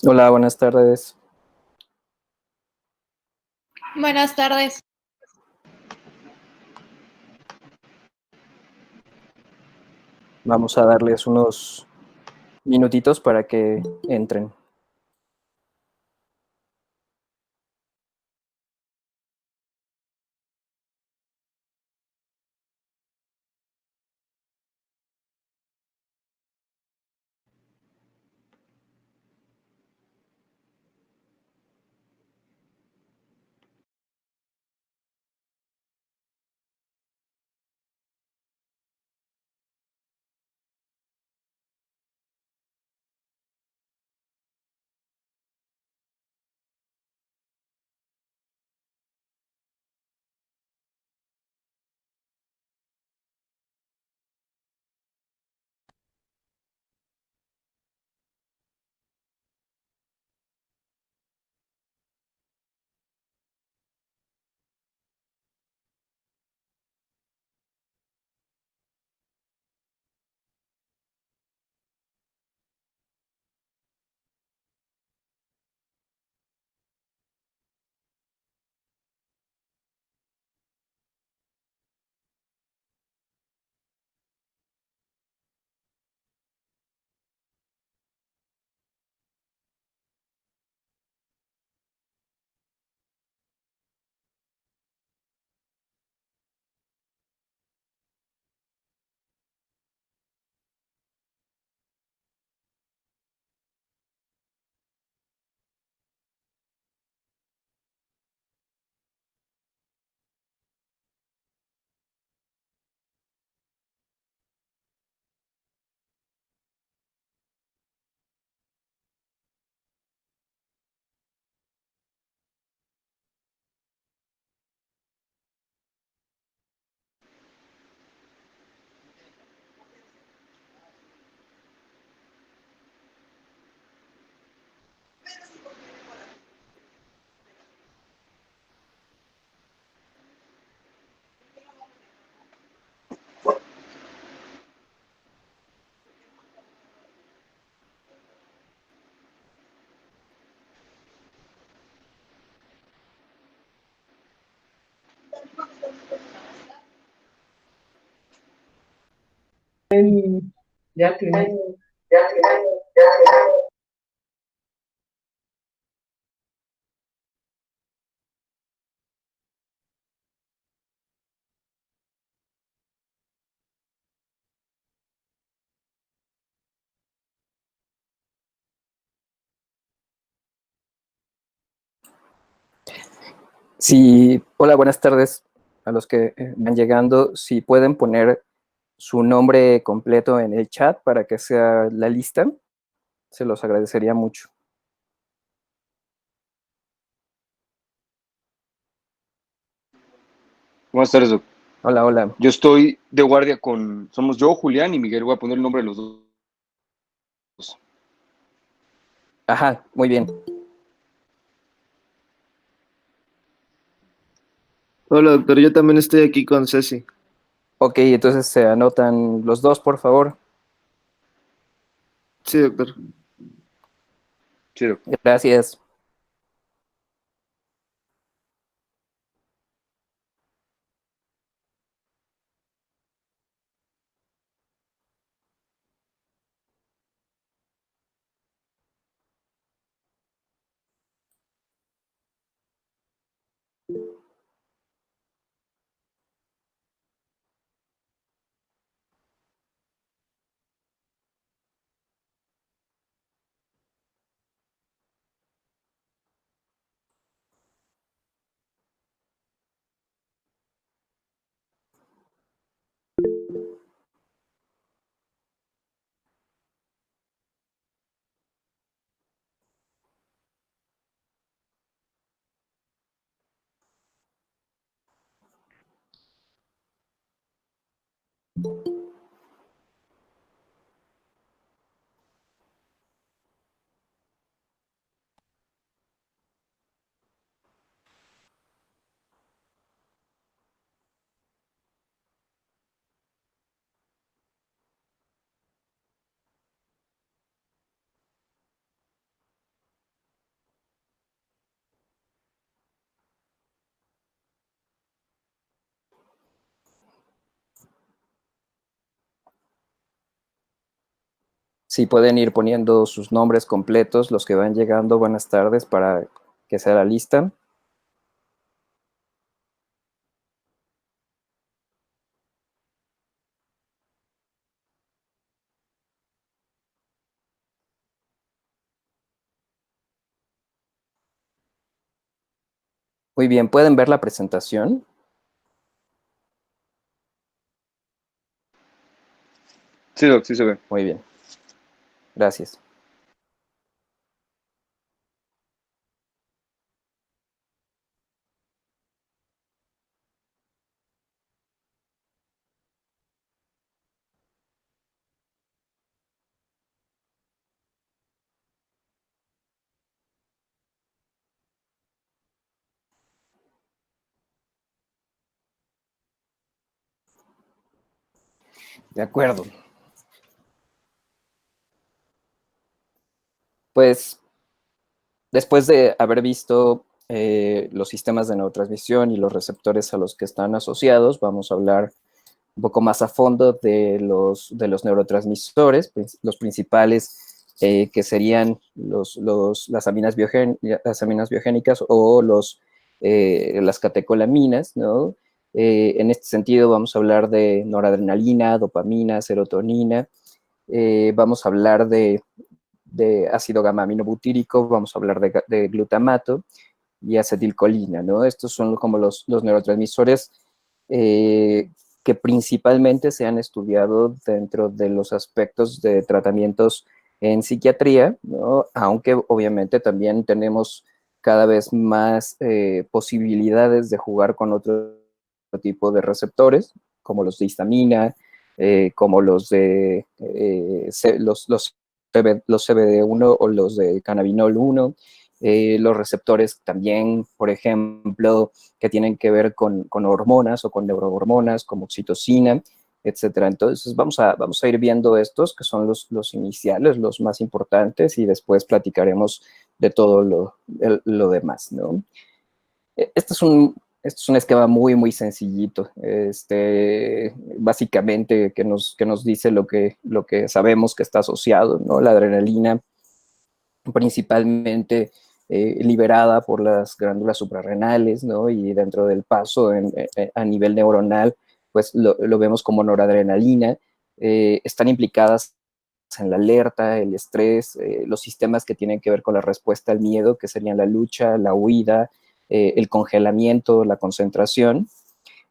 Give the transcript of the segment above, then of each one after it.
Hola, buenas tardes. Buenas tardes. Vamos a darles unos minutitos para que entren. Ya tiene. Sí, hola, buenas tardes a los que van llegando. Si pueden poner su nombre completo en el chat para que sea la lista, se los agradecería mucho. Buenas tardes, Doc. Hola, hola. Yo estoy de guardia con. Somos yo, Julián y Miguel. Voy a poner el nombre de los dos. Ajá, muy bien. Hola, doctor. Yo también estoy aquí con Ceci. Ok, entonces se anotan los dos, por favor. Sí, doctor. Chido. Gracias. Si pueden ir poniendo sus nombres completos, los que van llegando, buenas tardes, para que sea la lista. Muy bien, ¿pueden ver la presentación? Sí, Doc, sí se ve. Muy bien, gracias. De acuerdo. Pues después de haber visto los sistemas de neurotransmisión y los receptores a los que están asociados, vamos a hablar un poco más a fondo de los neurotransmisores, los principales que serían las las aminas biogénicas o las catecolaminas, ¿no? En este sentido vamos a hablar de noradrenalina, dopamina, serotonina, vamos a hablar de ácido gamma-aminobutírico, vamos a hablar de glutamato y acetilcolina, ¿no? Estos son como los neurotransmisores eh, que principalmente se han estudiado dentro de los aspectos de tratamientos en psiquiatría, ¿no? Aunque obviamente también tenemos cada vez más posibilidades de jugar con otro tipo de receptores, como los de histamina, como los de los CBD1 o los de cannabinol 1, los receptores también, por ejemplo, que tienen que ver con hormonas o con neurohormonas, como oxitocina, etcétera. Entonces, vamos a ir viendo estos, que son los iniciales, los más importantes, y después platicaremos de todo lo demás, ¿no? Este es un esquema muy, muy sencillito, básicamente que nos dice lo que sabemos que está asociado, ¿no? La adrenalina principalmente liberada por las glándulas suprarrenales, ¿no? Y dentro del paso a nivel neuronal, pues lo vemos como noradrenalina. Están implicadas en la alerta, el estrés, los sistemas que tienen que ver con la respuesta al miedo, que serían la lucha, la huida, el congelamiento, la concentración.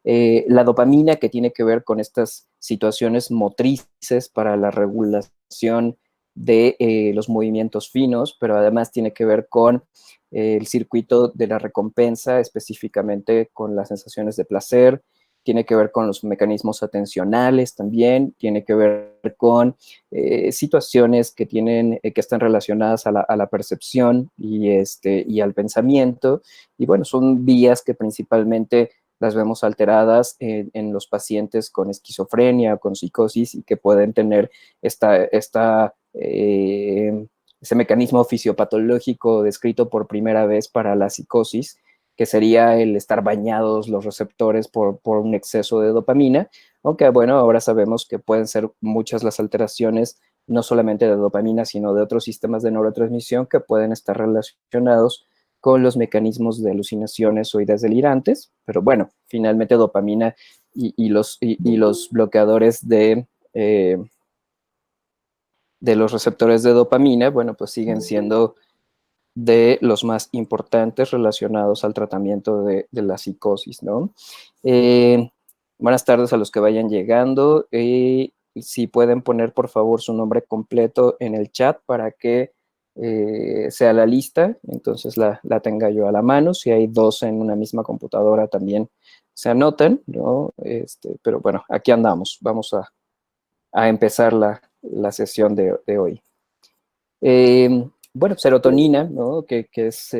La dopamina, que tiene que ver con estas situaciones motrices para la regulación de los movimientos finos, pero además tiene que ver con el circuito de la recompensa, específicamente con las sensaciones de placer, tiene que ver con los mecanismos atencionales también, tiene que ver con situaciones que están relacionadas a la percepción y al pensamiento. Y bueno, son vías que principalmente las vemos alteradas en los pacientes con esquizofrenia, con psicosis, y que pueden tener ese mecanismo fisiopatológico descrito por primera vez para la psicosis, que sería el estar bañados los receptores por un exceso de dopamina, aunque bueno, ahora sabemos que pueden ser muchas las alteraciones, no solamente de dopamina, sino de otros sistemas de neurotransmisión que pueden estar relacionados con los mecanismos de alucinaciones o ideas delirantes, pero bueno, finalmente dopamina y los bloqueadores de los receptores de dopamina, bueno, pues siguen siendo de los más importantes relacionados al tratamiento de la psicosis, ¿no? Buenas tardes a los que vayan llegando. Si pueden poner, por favor, su nombre completo en el chat para que sea la lista, entonces la tenga yo a la mano. Si hay dos en una misma computadora, también se anotan, ¿no? Pero bueno, aquí andamos. Vamos a empezar la sesión de hoy. Bueno, serotonina, ¿no? Que es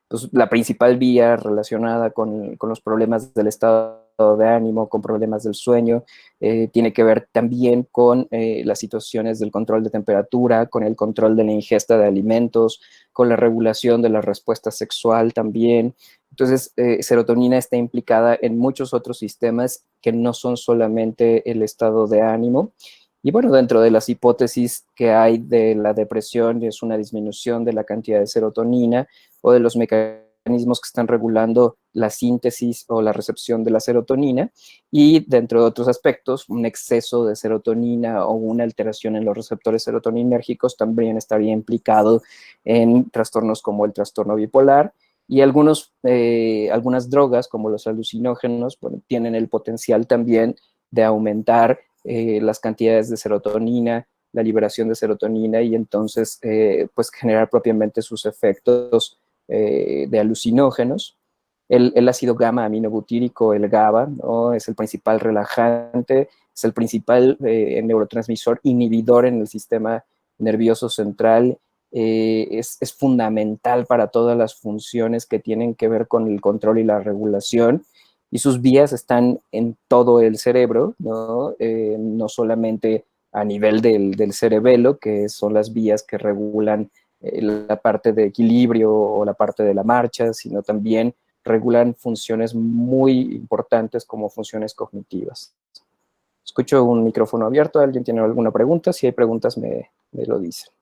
pues, la principal vía relacionada con los problemas del estado de ánimo, con problemas del sueño, tiene que ver también con las situaciones del control de temperatura, con el control de la ingesta de alimentos, con la regulación de la respuesta sexual también. Entonces, serotonina está implicada en muchos otros sistemas que no son solamente el estado de ánimo. Y bueno, dentro de las hipótesis que hay de la depresión es una disminución de la cantidad de serotonina o de los mecanismos que están regulando la síntesis o la recepción de la serotonina, y dentro de otros aspectos, un exceso de serotonina o una alteración en los receptores serotoninérgicos también estaría implicado en trastornos como el trastorno bipolar. Y algunas drogas, como los alucinógenos, bueno, tienen el potencial también de aumentar las cantidades de serotonina, la liberación de serotonina, y entonces pues generar propiamente sus efectos de alucinógenos. El ácido gamma aminobutírico, el GABA, ¿no? Es el principal relajante, es el principal neurotransmisor inhibidor en el sistema nervioso central. Es fundamental para todas las funciones que tienen que ver con el control y la regulación, y sus vías están en todo el cerebro, ¿no? No solamente a nivel del cerebelo, que son las vías que regulan la parte de equilibrio o la parte de la marcha, sino también regulan funciones muy importantes como funciones cognitivas. Escucho un micrófono abierto. ¿Alguien tiene alguna pregunta? Si hay preguntas, me lo dicen.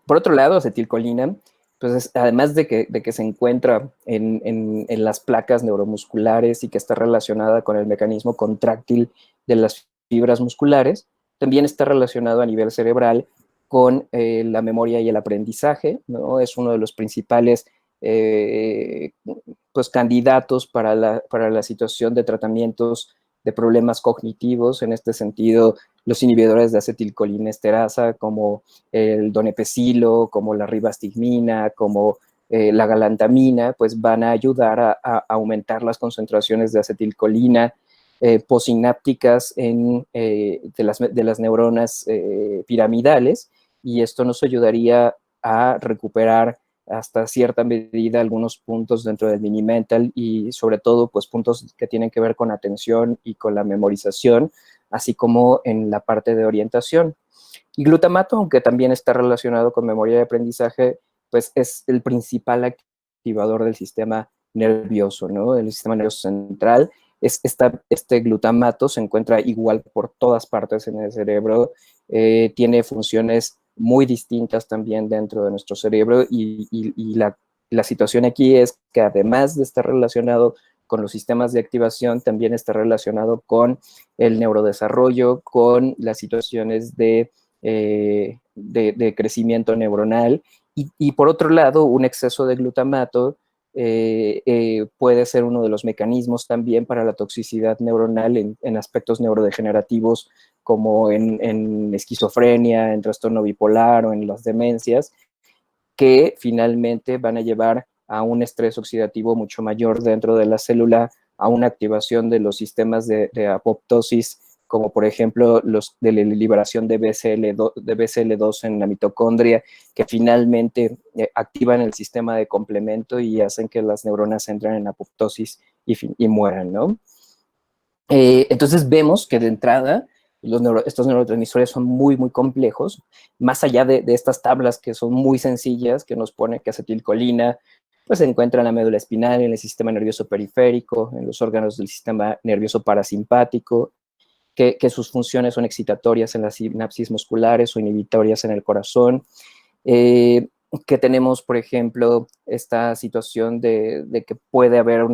Por otro lado, acetilcolina, pues además de que se encuentra en las placas neuromusculares y que está relacionada con el mecanismo contráctil de las fibras musculares, también está relacionado a nivel cerebral con la memoria y el aprendizaje, ¿no? Es uno de los principales pues, candidatos para la situación de tratamientos de problemas cognitivos. En este sentido, los inhibidores de acetilcolinesterasa, como el donepezilo, como la ribastigmina, como la galantamina, pues van a ayudar a aumentar las concentraciones de acetilcolina posinápticas de las neuronas piramidales, y esto nos ayudaría a recuperar hasta cierta medida algunos puntos dentro del mini mental, y sobre todo pues puntos que tienen que ver con atención y con la memorización, así como en la parte de orientación. Y glutamato, aunque también está relacionado con memoria de aprendizaje, pues es el principal activador del sistema nervioso, ¿no? Del sistema nervioso central. Este glutamato se encuentra igual por todas partes en el cerebro, tiene funciones muy distintas también dentro de nuestro cerebro, y la situación aquí es que además de estar relacionado con los sistemas de activación, también está relacionado con el neurodesarrollo, con las situaciones de crecimiento neuronal, y por otro lado, un exceso de glutamato puede ser uno de los mecanismos también para la toxicidad neuronal en aspectos neurodegenerativos, como en esquizofrenia, en trastorno bipolar o en las demencias, que finalmente van a llevar a un estrés oxidativo mucho mayor dentro de la célula, a una activación de los sistemas de apoptosis, como por ejemplo los de la liberación de BCL2 en la mitocondria, que finalmente activan el sistema de complemento y hacen que las neuronas entren en apoptosis y mueran, ¿no? Entonces vemos que de entrada estos neurotransmisores son muy, muy complejos, más allá de estas tablas que son muy sencillas, que nos pone que acetilcolina pues se encuentra en la médula espinal, en el sistema nervioso periférico, en los órganos del sistema nervioso parasimpático, que sus funciones son excitatorias en las sinapsis musculares o inhibitorias en el corazón, que tenemos, por ejemplo, esta situación de que puede haber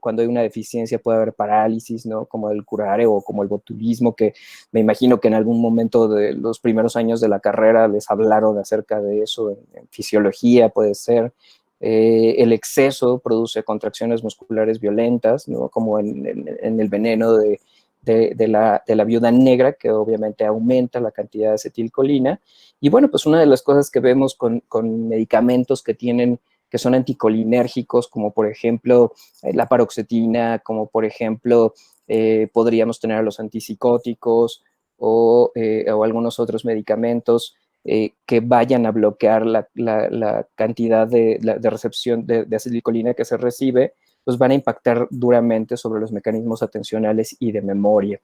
cuando hay una deficiencia puede haber parálisis, ¿no? Como el curare o como el botulismo, que me imagino que en algún momento de los primeros años de la carrera les hablaron acerca de eso, en fisiología puede ser. El exceso produce contracciones musculares violentas, ¿no? Como en el veneno de la viuda negra, que obviamente aumenta la cantidad de acetilcolina. Y bueno, pues una de las cosas que vemos con medicamentos que son anticolinérgicos, como por ejemplo la paroxetina, como por ejemplo podríamos tener los antipsicóticos o algunos otros medicamentos que vayan a bloquear la cantidad de recepción de acetilcolina que se recibe, pues van a impactar duramente sobre los mecanismos atencionales y de memoria.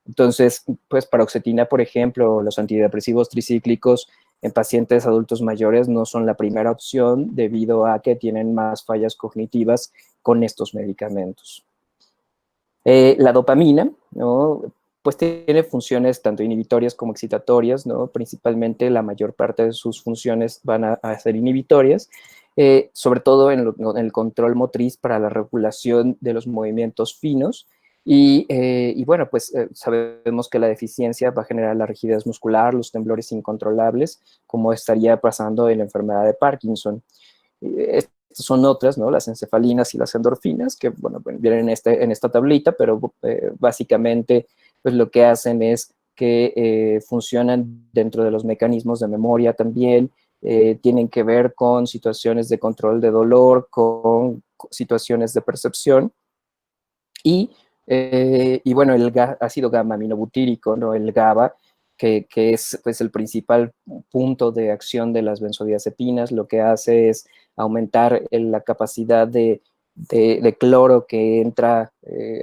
Entonces, pues paroxetina, por ejemplo, los antidepresivos tricíclicos en pacientes adultos mayores no son la primera opción, debido a que tienen más fallas cognitivas con estos medicamentos. La dopamina, ¿no? pues tiene funciones tanto inhibitorias como excitatorias, ¿no? Principalmente la mayor parte de sus funciones van a ser inhibitorias, sobre todo en el control motriz para la regulación de los movimientos finos. Y bueno, pues sabemos que la deficiencia va a generar la rigidez muscular, los temblores incontrolables, como estaría pasando en la enfermedad de Parkinson. Estas son otras, ¿no? Las encefalinas y las endorfinas, que, bueno, vienen en esta tablita, pero básicamente, pues lo que hacen es que funcionan dentro de los mecanismos de memoria también, tienen que ver con situaciones de control de dolor, con situaciones de percepción, y bueno, el ácido gamma-aminobutírico, ¿no? El GABA, que es pues, el principal punto de acción de las benzodiazepinas, lo que hace es aumentar la capacidad de cloro que entra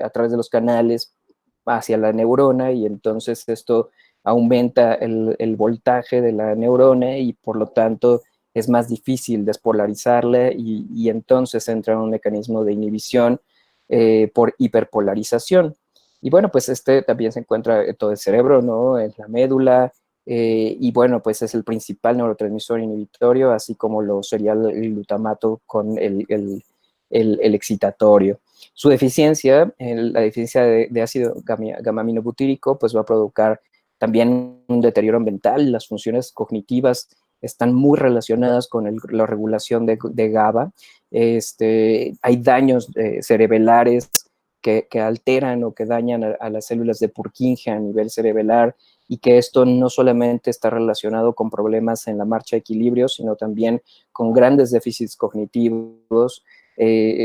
a través de los canales hacia la neurona, y entonces esto aumenta el voltaje de la neurona y por lo tanto es más difícil despolarizarla, y entonces entra en un mecanismo de inhibición por hiperpolarización. Y bueno, pues este también se encuentra en todo el cerebro, ¿no? En la médula, y bueno, pues es el principal neurotransmisor inhibitorio, así como lo sería el glutamato con el excitatorio. Su deficiencia, la deficiencia de ácido gamma-aminobutírico, pues va a provocar también un deterioro ambiental. Las funciones cognitivas están muy relacionadas con la regulación de GABA. Hay daños cerebelares que alteran o que dañan a las células de Purkinje a nivel cerebelar, y que esto no solamente está relacionado con problemas en la marcha de equilibrio, sino también con grandes déficits cognitivos.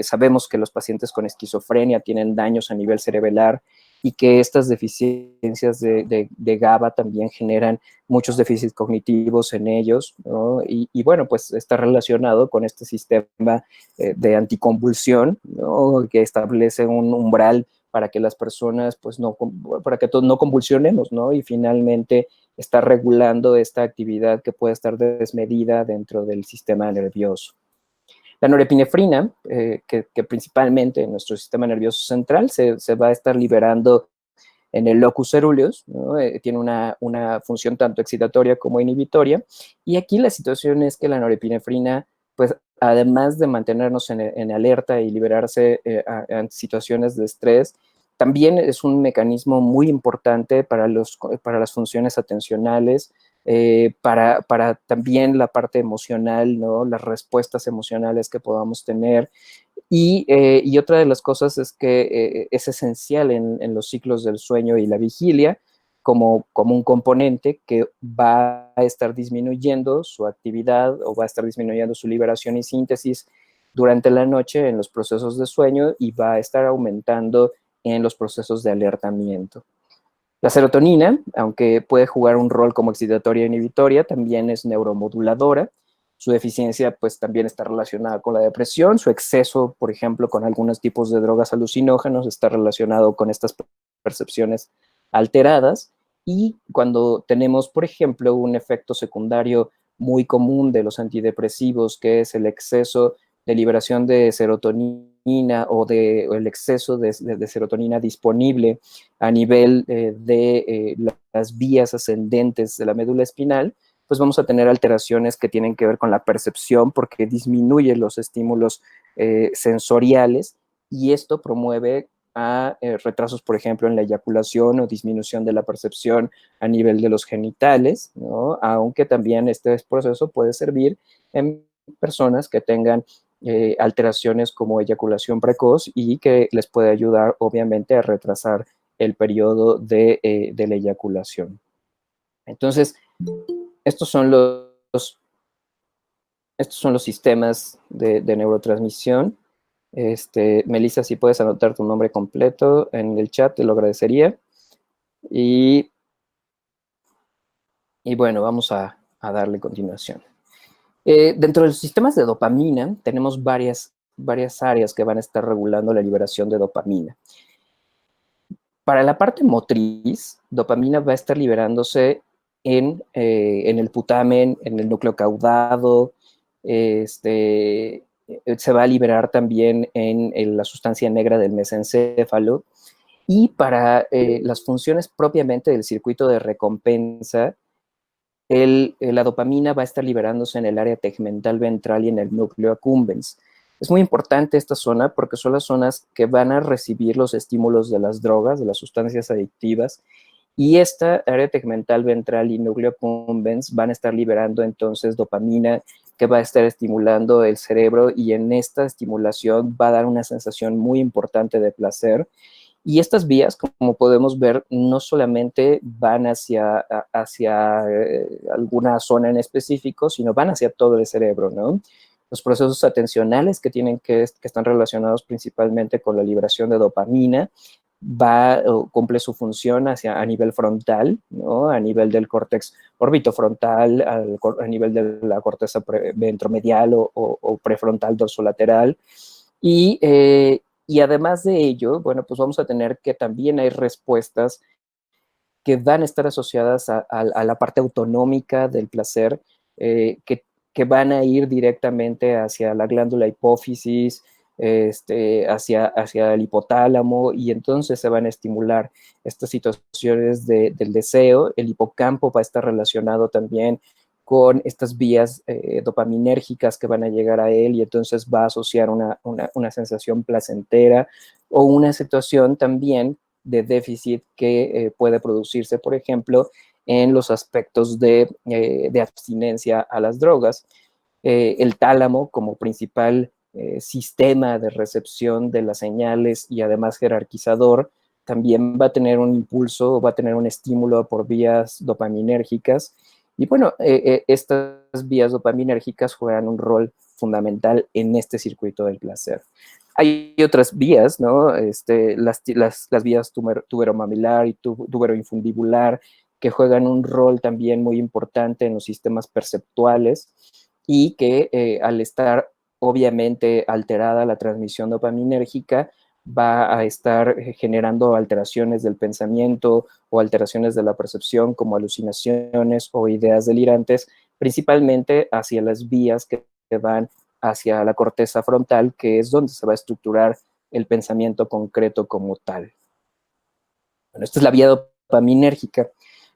Sabemos que los pacientes con esquizofrenia tienen daños a nivel cerebelar, y que estas deficiencias de GABA también generan muchos déficits cognitivos en ellos, ¿no? Y bueno, pues está relacionado con este sistema de anticonvulsión, ¿no? Que establece un umbral para que las personas, pues para que todos no convulsionemos, ¿no? Y finalmente está regulando esta actividad que puede estar desmedida dentro del sistema nervioso. La norepinefrina, que principalmente en nuestro sistema nervioso central se va a estar liberando en el locus coeruleus, ¿no? Tiene una función tanto excitatoria como inhibitoria, y aquí la situación es que la norepinefrina, pues además de mantenernos en alerta y liberarse ante situaciones de estrés, también es un mecanismo muy importante para las funciones atencionales, para también la parte emocional, ¿no? Las respuestas emocionales que podamos tener. Y otra de las cosas es que es esencial en los ciclos del sueño y la vigilia, como un componente que va a estar disminuyendo su actividad, o va a estar disminuyendo su liberación y síntesis durante la noche en los procesos de sueño, y va a estar aumentando en los procesos de alertamiento. La serotonina, aunque puede jugar un rol como excitatoria e inhibitoria, también es neuromoduladora. Su deficiencia, pues, también está relacionada con la depresión. Su exceso, por ejemplo, con algunos tipos de drogas alucinógenos, está relacionado con estas percepciones alteradas. Y cuando tenemos, por ejemplo, un efecto secundario muy común de los antidepresivos, que es el exceso de liberación de serotonina, o el exceso de serotonina disponible a nivel las vías ascendentes de la médula espinal, pues vamos a tener alteraciones que tienen que ver con la percepción, porque disminuye los estímulos sensoriales, y esto promueve a retrasos, por ejemplo, en la eyaculación, o disminución de la percepción a nivel de los genitales, ¿no? Aunque también este proceso puede servir en personas que tengan alteraciones como eyaculación precoz, y que les puede ayudar, obviamente, a retrasar el periodo de la eyaculación. Entonces, estos son los sistemas de neurotransmisión. Melissa, si puedes anotar tu nombre completo en el chat, te lo agradecería. Y bueno, vamos a darle continuación. Dentro de los sistemas de dopamina tenemos varias áreas que van a estar regulando la liberación de dopamina. Para la parte motriz, dopamina va a estar liberándose en el putamen, en el núcleo caudado. Se va a liberar también en la sustancia negra del mesencéfalo. Y para las funciones propiamente del circuito de recompensa, la dopamina va a estar liberándose en el área tegmental ventral y en el núcleo accumbens. Es muy importante esta zona porque son las zonas que van a recibir los estímulos de las drogas, de las sustancias adictivas, y esta área tegmental ventral y núcleo accumbens van a estar liberando entonces dopamina que va a estar estimulando el cerebro, y en esta estimulación va a dar una sensación muy importante de placer. Y estas vías, como podemos ver, no solamente van hacia alguna zona en específico, sino van hacia todo el cerebro, ¿no? Los procesos atencionales que están relacionados principalmente con la liberación de dopamina, cumple su función a nivel frontal, ¿no? A nivel del córtex orbitofrontal, a nivel de la corteza ventromedial o prefrontal dorsolateral. Y además de ello, bueno, pues vamos a tener que también hay respuestas que van a estar asociadas a la parte autonómica del placer, que van a ir directamente hacia la glándula hipófisis, hacia el hipotálamo, y entonces se van a estimular estas situaciones del deseo. El hipocampo va a estar relacionado también con estas vías dopaminérgicas que van a llegar a él, y entonces va a asociar una sensación placentera o una situación también de déficit que puede producirse, por ejemplo, en los aspectos de abstinencia a las drogas. El tálamo, como principal sistema de recepción de las señales y además jerarquizador, también va a tener un impulso, va a tener un estímulo por vías dopaminérgicas. Y bueno, estas vías dopaminérgicas juegan un rol fundamental en este circuito del placer. Hay otras vías, ¿no? Las vías tuberomamilar y tuberoinfundibular, que juegan un rol también muy importante en los sistemas perceptuales, y que al estar obviamente alterada la transmisión dopaminérgica, va a estar generando alteraciones del pensamiento o alteraciones de la percepción, como alucinaciones o ideas delirantes, principalmente hacia las vías que van hacia la corteza frontal, que es donde se va a estructurar el pensamiento concreto como tal. Bueno, esta es la vía dopaminérgica.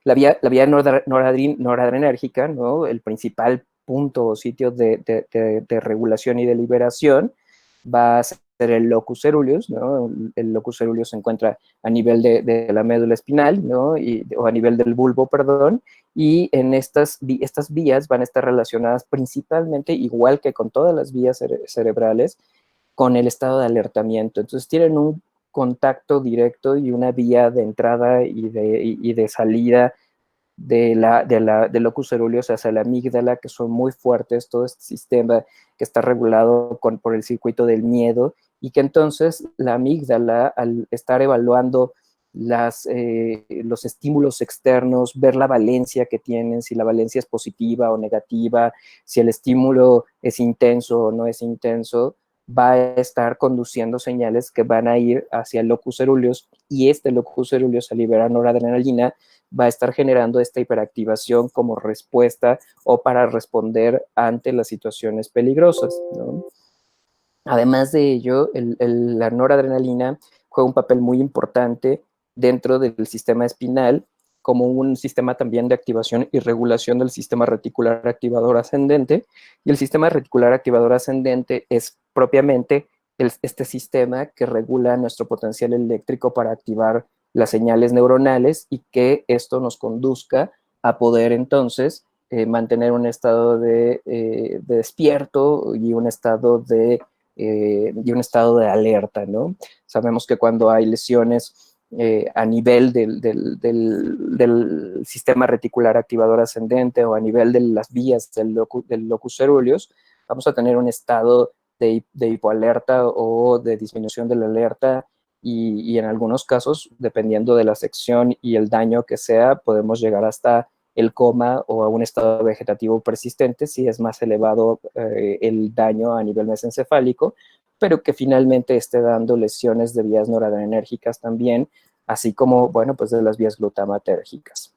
La vía noradrenérgica, ¿no? El principal punto o sitio de regulación y de liberación va a ser el locus ceruleus, ¿no? El locus ceruleus se encuentra a nivel de la médula espinal, ¿no? O a nivel del bulbo, perdón, y en estas vías van a estar relacionadas principalmente, igual que con todas las vías cerebrales, con el estado de alertamiento. Entonces tienen un contacto directo y una vía de entrada y de salida del locus ceruleus hacia la amígdala, que son muy fuertes, todo este sistema que está regulado por el circuito del miedo, y que entonces la amígdala, al estar evaluando los estímulos externos, ver la valencia que tienen, si la valencia es positiva o negativa, si el estímulo es intenso o no es intenso, va a estar conduciendo señales que van a ir hacia el locus ceruleus, y este locus ceruleus, al liberar noradrenalina, va a estar generando esta hiperactivación como respuesta o para responder ante las situaciones peligrosas, ¿no? Además de ello, la noradrenalina juega un papel muy importante dentro del sistema espinal, como un sistema también de activación y regulación del sistema reticular activador ascendente. Y el sistema reticular activador ascendente es propiamente este sistema que regula nuestro potencial eléctrico para activar las señales neuronales, y que esto nos conduzca a poder entonces mantener un estado de despierto y un estado y un estado de alerta, ¿no? Sabemos que cuando hay lesiones a nivel del sistema reticular activador ascendente o a nivel de las vías del locus ceruleus, vamos a tener un estado de hipoalerta o de disminución de la alerta, y en algunos casos, dependiendo de la sección y el daño que sea, podemos llegar hasta el coma o a un estado vegetativo persistente si es más elevado el daño a nivel mesencefálico, pero que finalmente esté dando lesiones de vías noradrenérgicas también, así como, bueno, pues de las vías glutamatérgicas.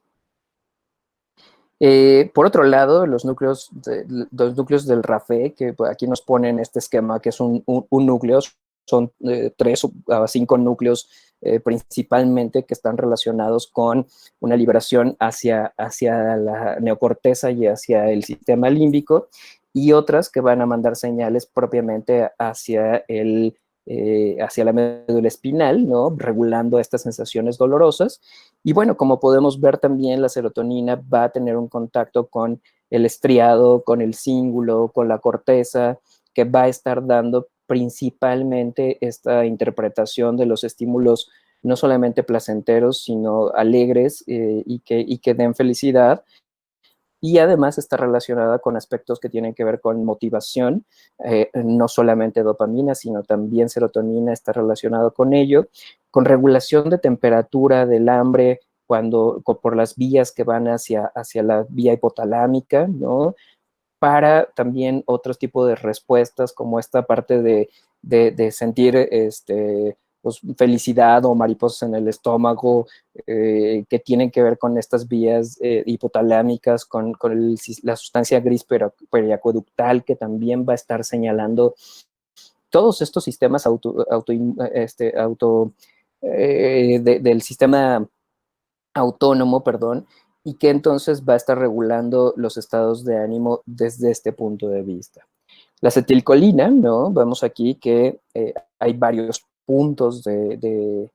Por otro lado, los núcleos del RAFE, que aquí nos ponen este esquema, que es un núcleo, son 3 a 5 núcleos principalmente que están relacionados con una liberación hacia la neocorteza y hacia el sistema límbico, y otras que van a mandar señales propiamente hacia la médula espinal, ¿no? Regulando estas sensaciones dolorosas. Y bueno, como podemos ver también, la serotonina va a tener un contacto con el estriado, con el cíngulo, con la corteza, que va a estar dando principalmente esta interpretación de los estímulos no solamente placenteros, sino alegres y que den felicidad. Y además está relacionada con aspectos que tienen que ver con motivación, no solamente dopamina, sino también serotonina está relacionado con ello, con regulación de temperatura del hambre, por las vías que van hacia la vía hipotalámica, ¿no? Para también otros tipos de respuestas, como esta parte de sentir pues, felicidad o mariposas en el estómago, que tienen que ver con estas vías hipotalámicas, con la sustancia gris periacueductal, que también va a estar señalando todos estos sistemas del sistema autónomo, perdón, y que entonces va a estar regulando los estados de ánimo desde este punto de vista. La acetilcolina, ¿no? Vemos aquí que hay varios puntos de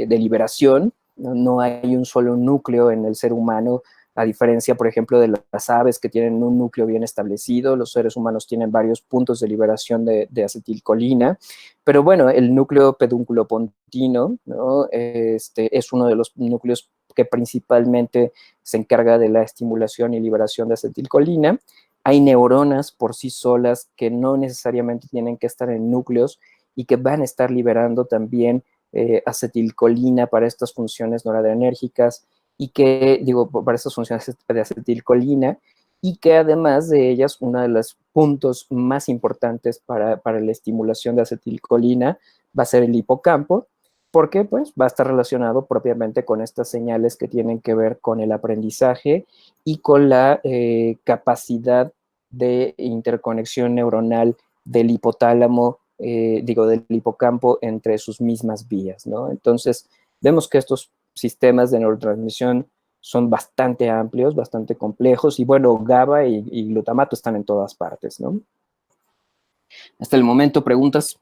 liberación, ¿no? No hay un solo núcleo en el ser humano, a diferencia, por ejemplo, de las aves que tienen un núcleo bien establecido. Los seres humanos tienen varios puntos de liberación de acetilcolina, pero bueno, el núcleo pedúnculo-pontino, ¿no? Es uno de los núcleos que principalmente se encarga de la estimulación y liberación de acetilcolina. Hay neuronas por sí solas que no necesariamente tienen que estar en núcleos y que van a estar liberando también acetilcolina para estas funciones noradrenérgicas y que, digo, para estas funciones de acetilcolina, y que además de ellas, uno de los puntos más importantes para la estimulación de acetilcolina va a ser el hipocampo, porque pues va a estar relacionado propiamente con estas señales que tienen que ver con el aprendizaje y con la capacidad de interconexión neuronal del hipotálamo, del hipocampo entre sus mismas vías, ¿no? Entonces, vemos que estos sistemas de neurotransmisión son bastante amplios, bastante complejos, y bueno, GABA y glutamato están en todas partes, ¿no? Hasta el momento, ¿preguntas?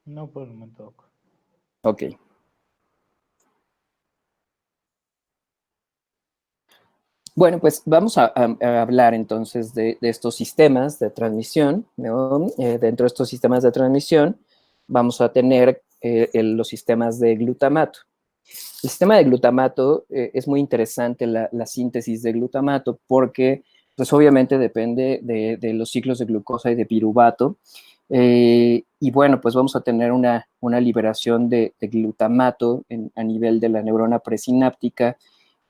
No por el momento, Doc. Ok. Bueno, pues vamos a hablar entonces de estos sistemas de transmisión, ¿no? Dentro de estos sistemas de transmisión vamos a tener los sistemas de glutamato. El sistema de glutamato es muy interesante la síntesis de glutamato porque pues obviamente depende de los ciclos de glucosa y de piruvato. Y bueno, pues vamos a tener una liberación de glutamato a nivel de la neurona presináptica,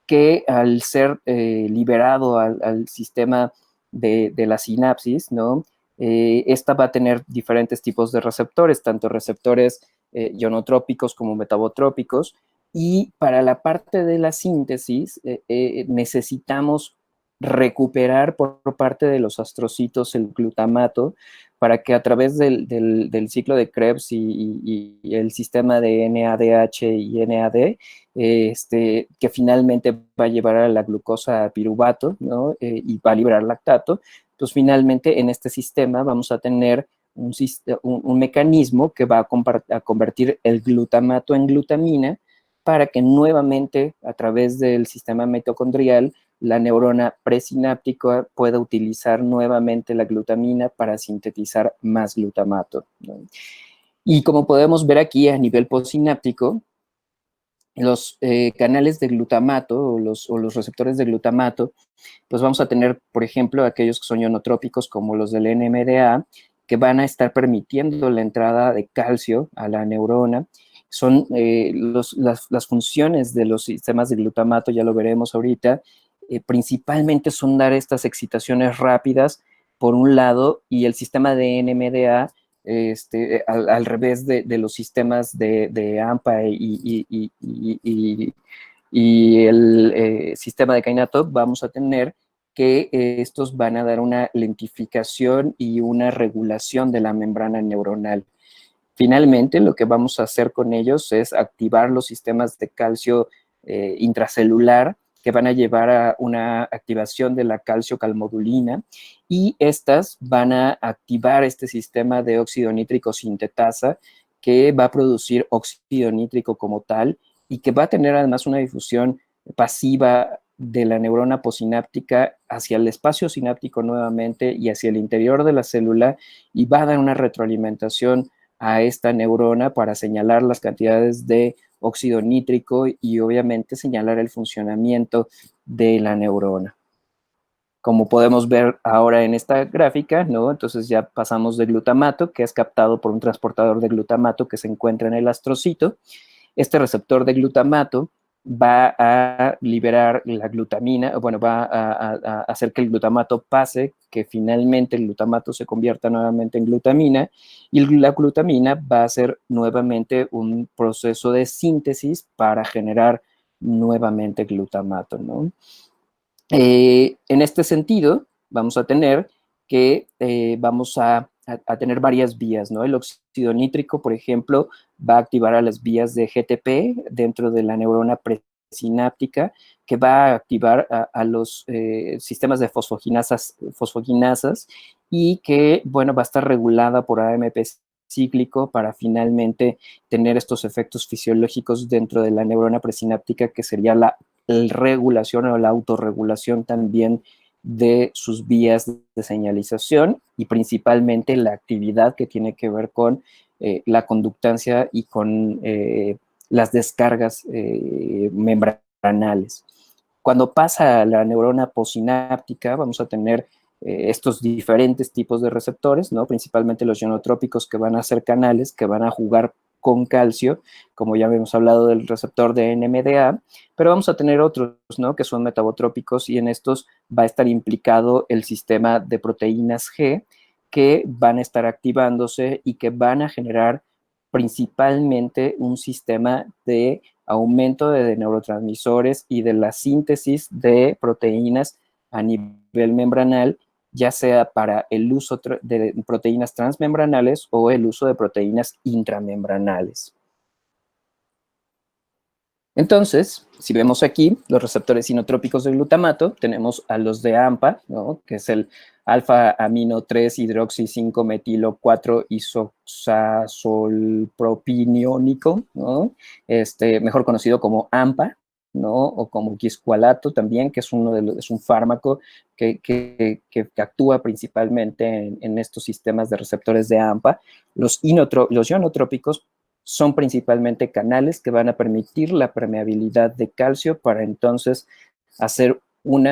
que al ser liberado al sistema de la sinapsis, ¿no? Esta va a tener diferentes tipos de receptores, tanto receptores ionotrópicos como metabotrópicos, y para la parte de la síntesis necesitamos recuperar por parte de los astrocitos el glutamato para que a través del ciclo de Krebs y el sistema de NADH y NAD, que finalmente va a llevar a la glucosa piruvato, ¿no? Y va a liberar lactato, pues finalmente en este sistema vamos a tener un mecanismo que va a convertir el glutamato en glutamina para que nuevamente a través del sistema mitocondrial la neurona presináptica pueda utilizar nuevamente la glutamina para sintetizar más glutamato, ¿no? Y como podemos ver aquí a nivel postsináptico, los canales de glutamato o los receptores de glutamato, pues vamos a tener, por ejemplo, aquellos que son ionotrópicos como los del NMDA, que van a estar permitiendo la entrada de calcio a la neurona. Son las funciones de los sistemas de glutamato, ya lo veremos ahorita, principalmente son dar estas excitaciones rápidas, por un lado, y el sistema de NMDA al revés de los sistemas de AMPA y el sistema de kainato, vamos a tener que estos van a dar una lentificación y una regulación de la membrana neuronal. Finalmente, lo que vamos a hacer con ellos es activar los sistemas de calcio intracelular que van a llevar a una activación de la calcio-calmodulina y estas van a activar este sistema de óxido nítrico sintetasa que va a producir óxido nítrico como tal y que va a tener además una difusión pasiva de la neurona posináptica hacia el espacio sináptico nuevamente y hacia el interior de la célula y va a dar una retroalimentación a esta neurona para señalar las cantidades de óxido nítrico y obviamente señalar el funcionamiento de la neurona. Como podemos ver ahora en esta gráfica, ¿no? Entonces ya pasamos de glutamato, que es captado por un transportador de glutamato que se encuentra en el astrocito. Este receptor de glutamato va a liberar la glutamina, bueno, va a hacer que el glutamato pase, que finalmente el glutamato se convierta nuevamente en glutamina, y la glutamina va a hacer nuevamente un proceso de síntesis para generar nuevamente glutamato, ¿no? En este sentido, vamos a tener que vamos a tener varias vías, ¿no? El óxido nítrico, por ejemplo, va a activar a las vías de GTP dentro de la neurona presináptica, que va a activar a los sistemas de fosfoquinasas y que, bueno, va a estar regulada por AMP cíclico para finalmente tener estos efectos fisiológicos dentro de la neurona presináptica, que sería la regulación o la autorregulación también de sus vías de señalización y principalmente la actividad que tiene que ver con la conductancia y con las descargas membranales. Cuando pasa a la neurona posináptica, vamos a tener estos diferentes tipos de receptores, ¿no? Principalmente los ionotrópicos que van a ser canales, que van a jugar con calcio, como ya habíamos hablado del receptor de NMDA, pero vamos a tener otros, ¿no? Que son metabotrópicos y en estos va a estar implicado el sistema de proteínas G que van a estar activándose y que van a generar principalmente un sistema de aumento de neurotransmisores y de la síntesis de proteínas a nivel membranal, ya sea para el uso de proteínas transmembranales o el uso de proteínas intramembranales. Entonces, si vemos aquí los receptores sinotrópicos de glutamato, tenemos a los de AMPA, ¿no? Que es el alfa-amino 3 hidroxi 5 metilo 4 isoxazolpropiniónico, ¿no? Mejor conocido como AMPA, ¿no? O como quisqualato también, que es, es un fármaco que actúa principalmente en estos sistemas de receptores de AMPA. Los ionotrópicos son principalmente canales que van a permitir la permeabilidad de calcio para entonces hacer un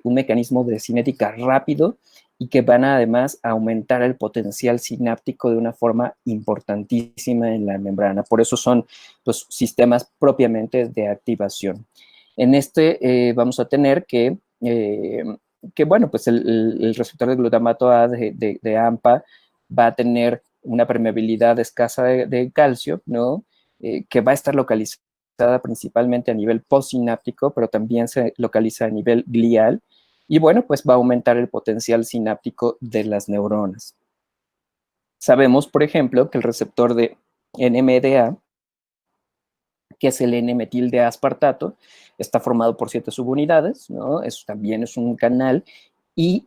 mecanismo de cinética rápido y que van a además aumentar el potencial sináptico de una forma importantísima en la membrana. Por eso son los sistemas propiamente de activación. En vamos a tener que bueno, pues el receptor de glutamato A de AMPA va a tener una permeabilidad escasa de calcio, ¿no? Que va a estar localizada principalmente a nivel postsináptico, pero también se localiza a nivel glial, y bueno, pues va a aumentar el potencial sináptico de las neuronas. Sabemos, por ejemplo, que el receptor de NMDA, que es el N-metil de aspartato, está formado por 7 subunidades, ¿no? También es un canal, y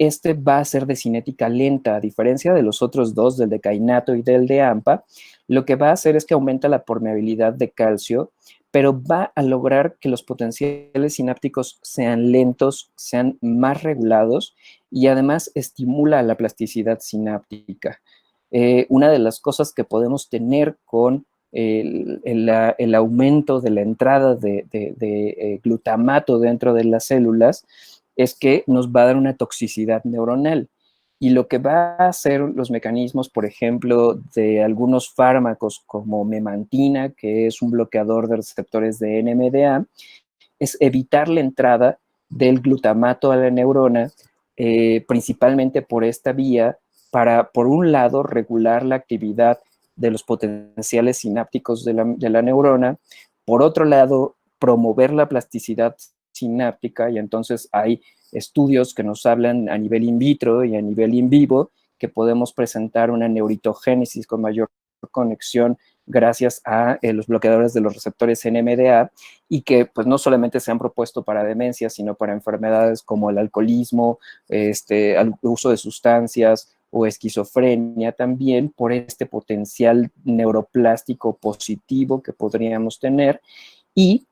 va a ser de cinética lenta, a diferencia de los otros dos, del de cainato y del de AMPA. Lo que va a hacer es que aumenta la permeabilidad de calcio, pero va a lograr que los potenciales sinápticos sean lentos, sean más regulados y además estimula la plasticidad sináptica. Una de las cosas que podemos tener con el aumento de la entrada de glutamato dentro de las células es que nos va a dar una toxicidad neuronal. Y lo que va a hacer los mecanismos, por ejemplo, de algunos fármacos como memantina, que es un bloqueador de receptores de NMDA, es evitar la entrada del glutamato a la neurona, principalmente por esta vía, para, por un lado, regular la actividad de los potenciales sinápticos de la neurona, por otro lado, promover la plasticidad sináptica, y entonces hay estudios que nos hablan a nivel in vitro y a nivel in vivo que podemos presentar una neuritogénesis con mayor conexión gracias a los bloqueadores de los receptores NMDA y que pues no solamente se han propuesto para demencia, sino para enfermedades como el alcoholismo, el uso de sustancias o esquizofrenia también por este potencial neuroplástico positivo que podríamos tener y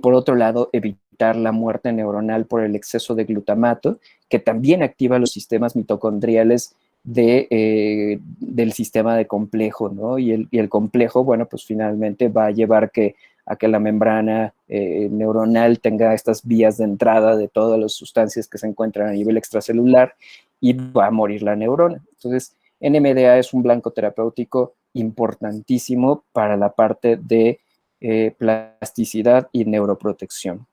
por otro lado evitar la muerte neuronal por el exceso de glutamato, que también activa los sistemas mitocondriales del sistema de complejo, ¿no? Y el complejo, bueno, pues finalmente va a llevar a que la membrana neuronal tenga estas vías de entrada de todas las sustancias que se encuentran a nivel extracelular y va a morir la neurona. Entonces, NMDA es un blanco terapéutico importantísimo para la parte de plasticidad y neuroprotección.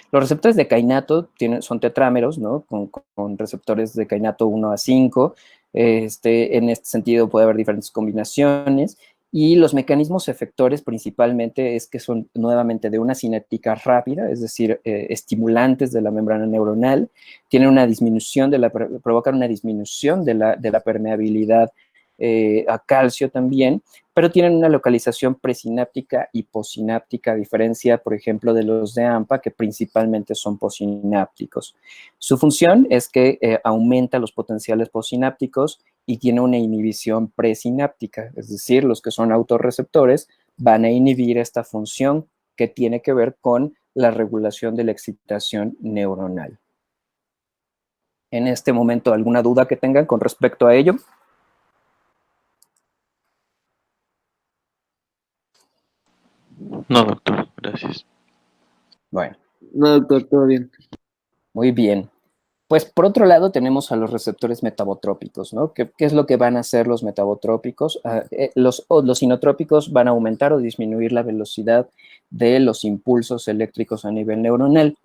Los receptores de kainato son tetrámeros, ¿no? Con receptores de kainato 1 a 5. En este sentido puede haber diferentes combinaciones y los mecanismos efectores principalmente es que son nuevamente de una cinética rápida, es decir, estimulantes de la membrana neuronal, tienen una disminución provocan una disminución de la permeabilidad a calcio también, pero tienen una localización presináptica y posináptica, a diferencia, por ejemplo, de los de AMPA, que principalmente son posinápticos. Su función es que aumenta los potenciales posinápticos y tiene una inhibición presináptica, es decir, los que son autorreceptores van a inhibir esta función que tiene que ver con la regulación de la excitación neuronal. En este momento, ¿alguna duda que tengan con respecto a ello? No, doctor, gracias. Bueno. No, doctor, todo bien. Muy bien. Pues por otro lado tenemos a los receptores metabotrópicos, ¿no? ¿Qué es lo que van a hacer los metabotrópicos? Los inotrópicos van a aumentar o disminuir la velocidad de los impulsos eléctricos a nivel neuronal.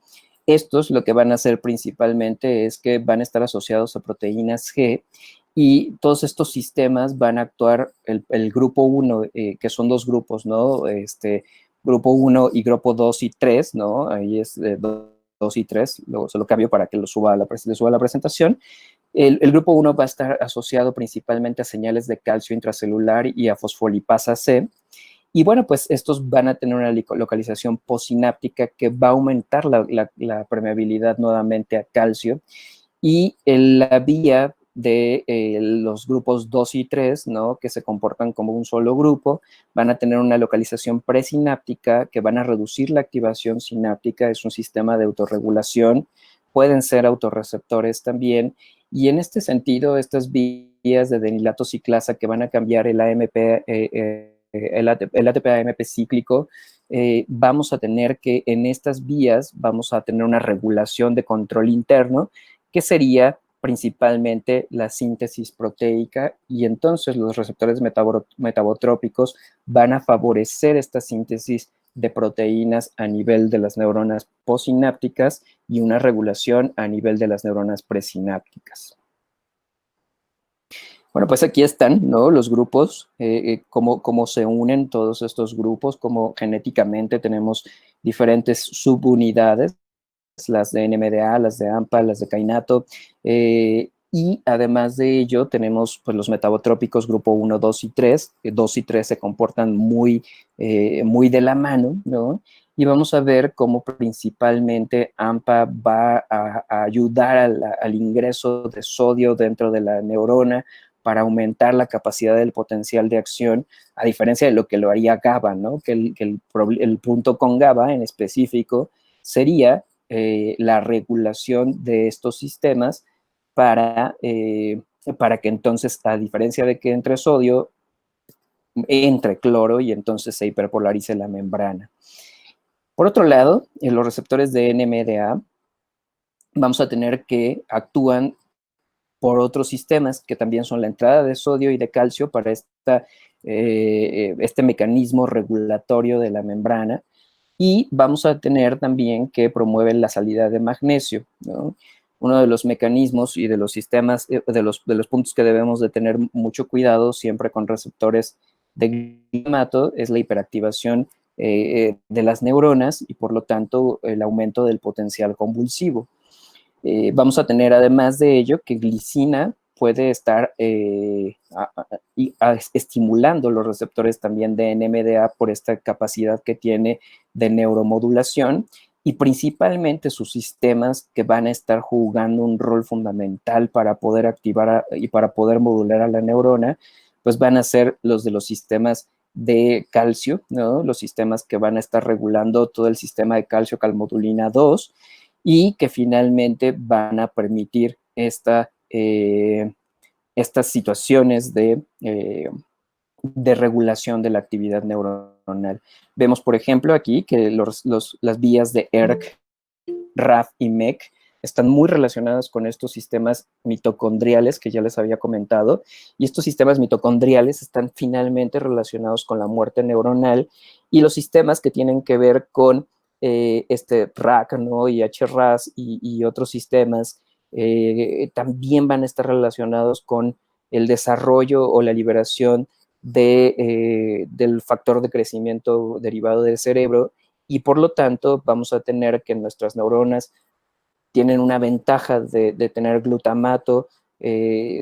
Estos lo que van a hacer principalmente es que van a estar asociados a proteínas G y todos estos sistemas van a actuar, el grupo 1, que son dos grupos, ¿no? Grupo 1 y grupo 2 y 3, ¿no? Ahí es 2 y 3, luego se lo cambio para que le suba a la presentación. El grupo 1 va a estar asociado principalmente a señales de calcio intracelular y a fosfolipasa C. Y bueno, pues estos van a tener una localización posináptica que va a aumentar la permeabilidad nuevamente a calcio. Y la vía de los grupos 2 y 3, ¿no? Que se comportan como un solo grupo, van a tener una localización presináptica que van a reducir la activación sináptica, es un sistema de autorregulación, pueden ser autorreceptores también, y en este sentido, estas vías de denilato ciclasa que van a cambiar el ATP-AMP cíclico, vamos a tener que en estas vías vamos a tener una regulación de control interno, que sería principalmente la síntesis proteica, y entonces los receptores metabotrópicos van a favorecer esta síntesis de proteínas a nivel de las neuronas posinápticas y una regulación a nivel de las neuronas presinápticas. Bueno, pues aquí están, ¿no? Los grupos, cómo se unen todos estos grupos, cómo genéticamente tenemos diferentes subunidades, las de NMDA, las de AMPA, las de kainato, y además de ello tenemos pues, los metabotrópicos grupo 1, 2 y 3, 2 y 3 se comportan muy de la mano, ¿no? Y vamos a ver cómo principalmente AMPA va a ayudar al ingreso de sodio dentro de la neurona para aumentar la capacidad del potencial de acción, a diferencia de lo que lo haría GABA, ¿no? Que el punto con GABA en específico sería la regulación de estos sistemas para que entonces, a diferencia de que entre sodio, entre cloro y entonces se hiperpolarice la membrana. Por otro lado, en los receptores de NMDA vamos a tener que actúan por otros sistemas que también son la entrada de sodio y de calcio para este mecanismo regulatorio de la membrana, y vamos a tener también que promueven la salida de magnesio, ¿no? Uno de los mecanismos y de los sistemas, de los puntos que debemos de tener mucho cuidado siempre con receptores de glutamato es la hiperactivación de las neuronas y por lo tanto el aumento del potencial convulsivo. Vamos a tener además de ello que glicina puede estar estimulando los receptores también de NMDA por esta capacidad que tiene de neuromodulación, y principalmente sus sistemas que van a estar jugando un rol fundamental para poder activar y para poder modular a la neurona, pues van a ser los de los sistemas de calcio, ¿no? Los sistemas que van a estar regulando todo el sistema de calcio calmodulina 2 y que finalmente van a permitir estas situaciones de regulación de la actividad neuronal. Vemos, por ejemplo, aquí que las vías de ERK, RAF y MEC están muy relacionadas con estos sistemas mitocondriales que ya les había comentado, y estos sistemas mitocondriales están finalmente relacionados con la muerte neuronal, y los sistemas que tienen que ver con RAC, ¿no? Y HRAS y otros sistemas también van a estar relacionados con el desarrollo o la liberación del factor de crecimiento derivado del cerebro, y por lo tanto vamos a tener que nuestras neuronas tienen una ventaja de tener glutamato,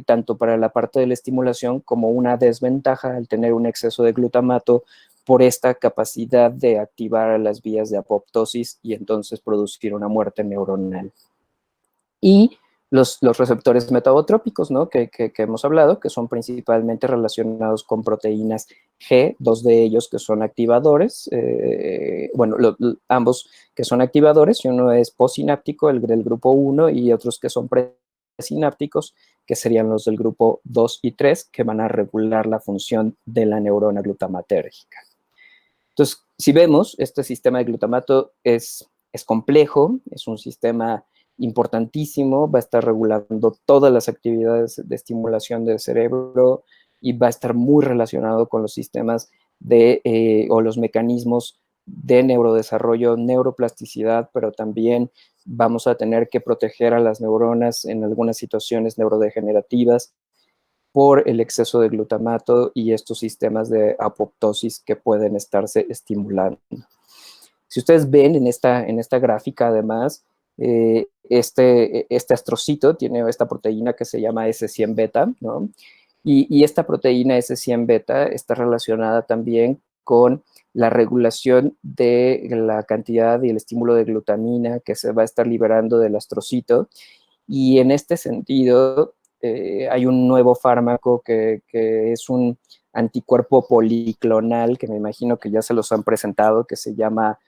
tanto para la parte de la estimulación como una desventaja al tener un exceso de glutamato por esta capacidad de activar las vías de apoptosis y entonces producir una muerte neuronal. Y los receptores metabotrópicos, ¿no? que hemos hablado, que son principalmente relacionados con proteínas G, dos de ellos que son activadores, ambos que son activadores, y uno es posináptico, el del grupo 1, y otros que son presinápticos, que serían los del grupo 2 y 3, que van a regular la función de la neurona glutamatérgica. Entonces, si vemos, este sistema de glutamato es complejo, es un sistema importantísimo, va a estar regulando todas las actividades de estimulación del cerebro y va a estar muy relacionado con los sistemas o los mecanismos de neurodesarrollo, neuroplasticidad, pero también vamos a tener que proteger a las neuronas en algunas situaciones neurodegenerativas por el exceso de glutamato y estos sistemas de apoptosis que pueden estarse estimulando. Si ustedes ven en esta gráfica, además, este astrocito tiene esta proteína que se llama S100 beta, ¿no? Y esta proteína S100 beta está relacionada también con la regulación de la cantidad y el estímulo de glutamina que se va a estar liberando del astrocito, y en este sentido hay un nuevo fármaco que es un anticuerpo policlonal, que me imagino que ya se los han presentado, que se llama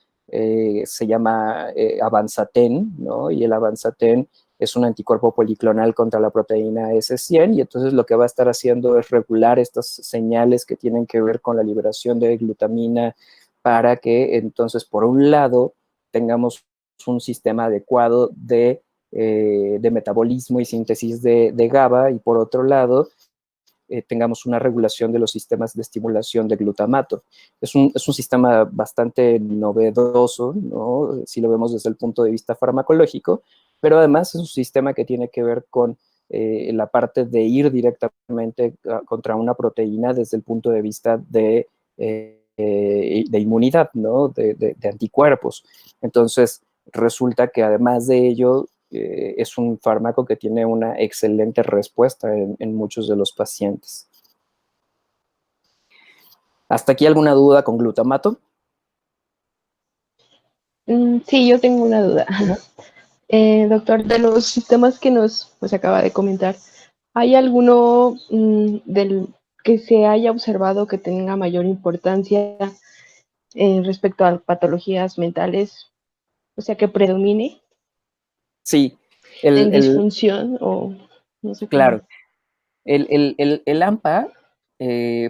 Avanzaten, ¿no? Y el Avanzaten es un anticuerpo policlonal contra la proteína S100, y entonces lo que va a estar haciendo es regular estas señales que tienen que ver con la liberación de glutamina para que entonces, por un lado, tengamos un sistema adecuado de metabolismo y síntesis de GABA, y por otro lado, tengamos una regulación de los sistemas de estimulación de glutamato. Es un sistema bastante novedoso, ¿no? Si lo vemos desde el punto de vista farmacológico, pero además es un sistema que tiene que ver con la parte de ir directamente contra una proteína desde el punto de vista de inmunidad, ¿no? De anticuerpos. Entonces, resulta que además de ello, es un fármaco que tiene una excelente respuesta en muchos de los pacientes. ¿Hasta aquí alguna duda con glutamato? Sí, yo tengo una duda. Doctor, de los sistemas que nos acaba de comentar, ¿hay alguno que se haya observado que tenga mayor importancia respecto a patologías mentales? O sea, que predomine. Sí. En disfunción o no sé. Claro. El AMPA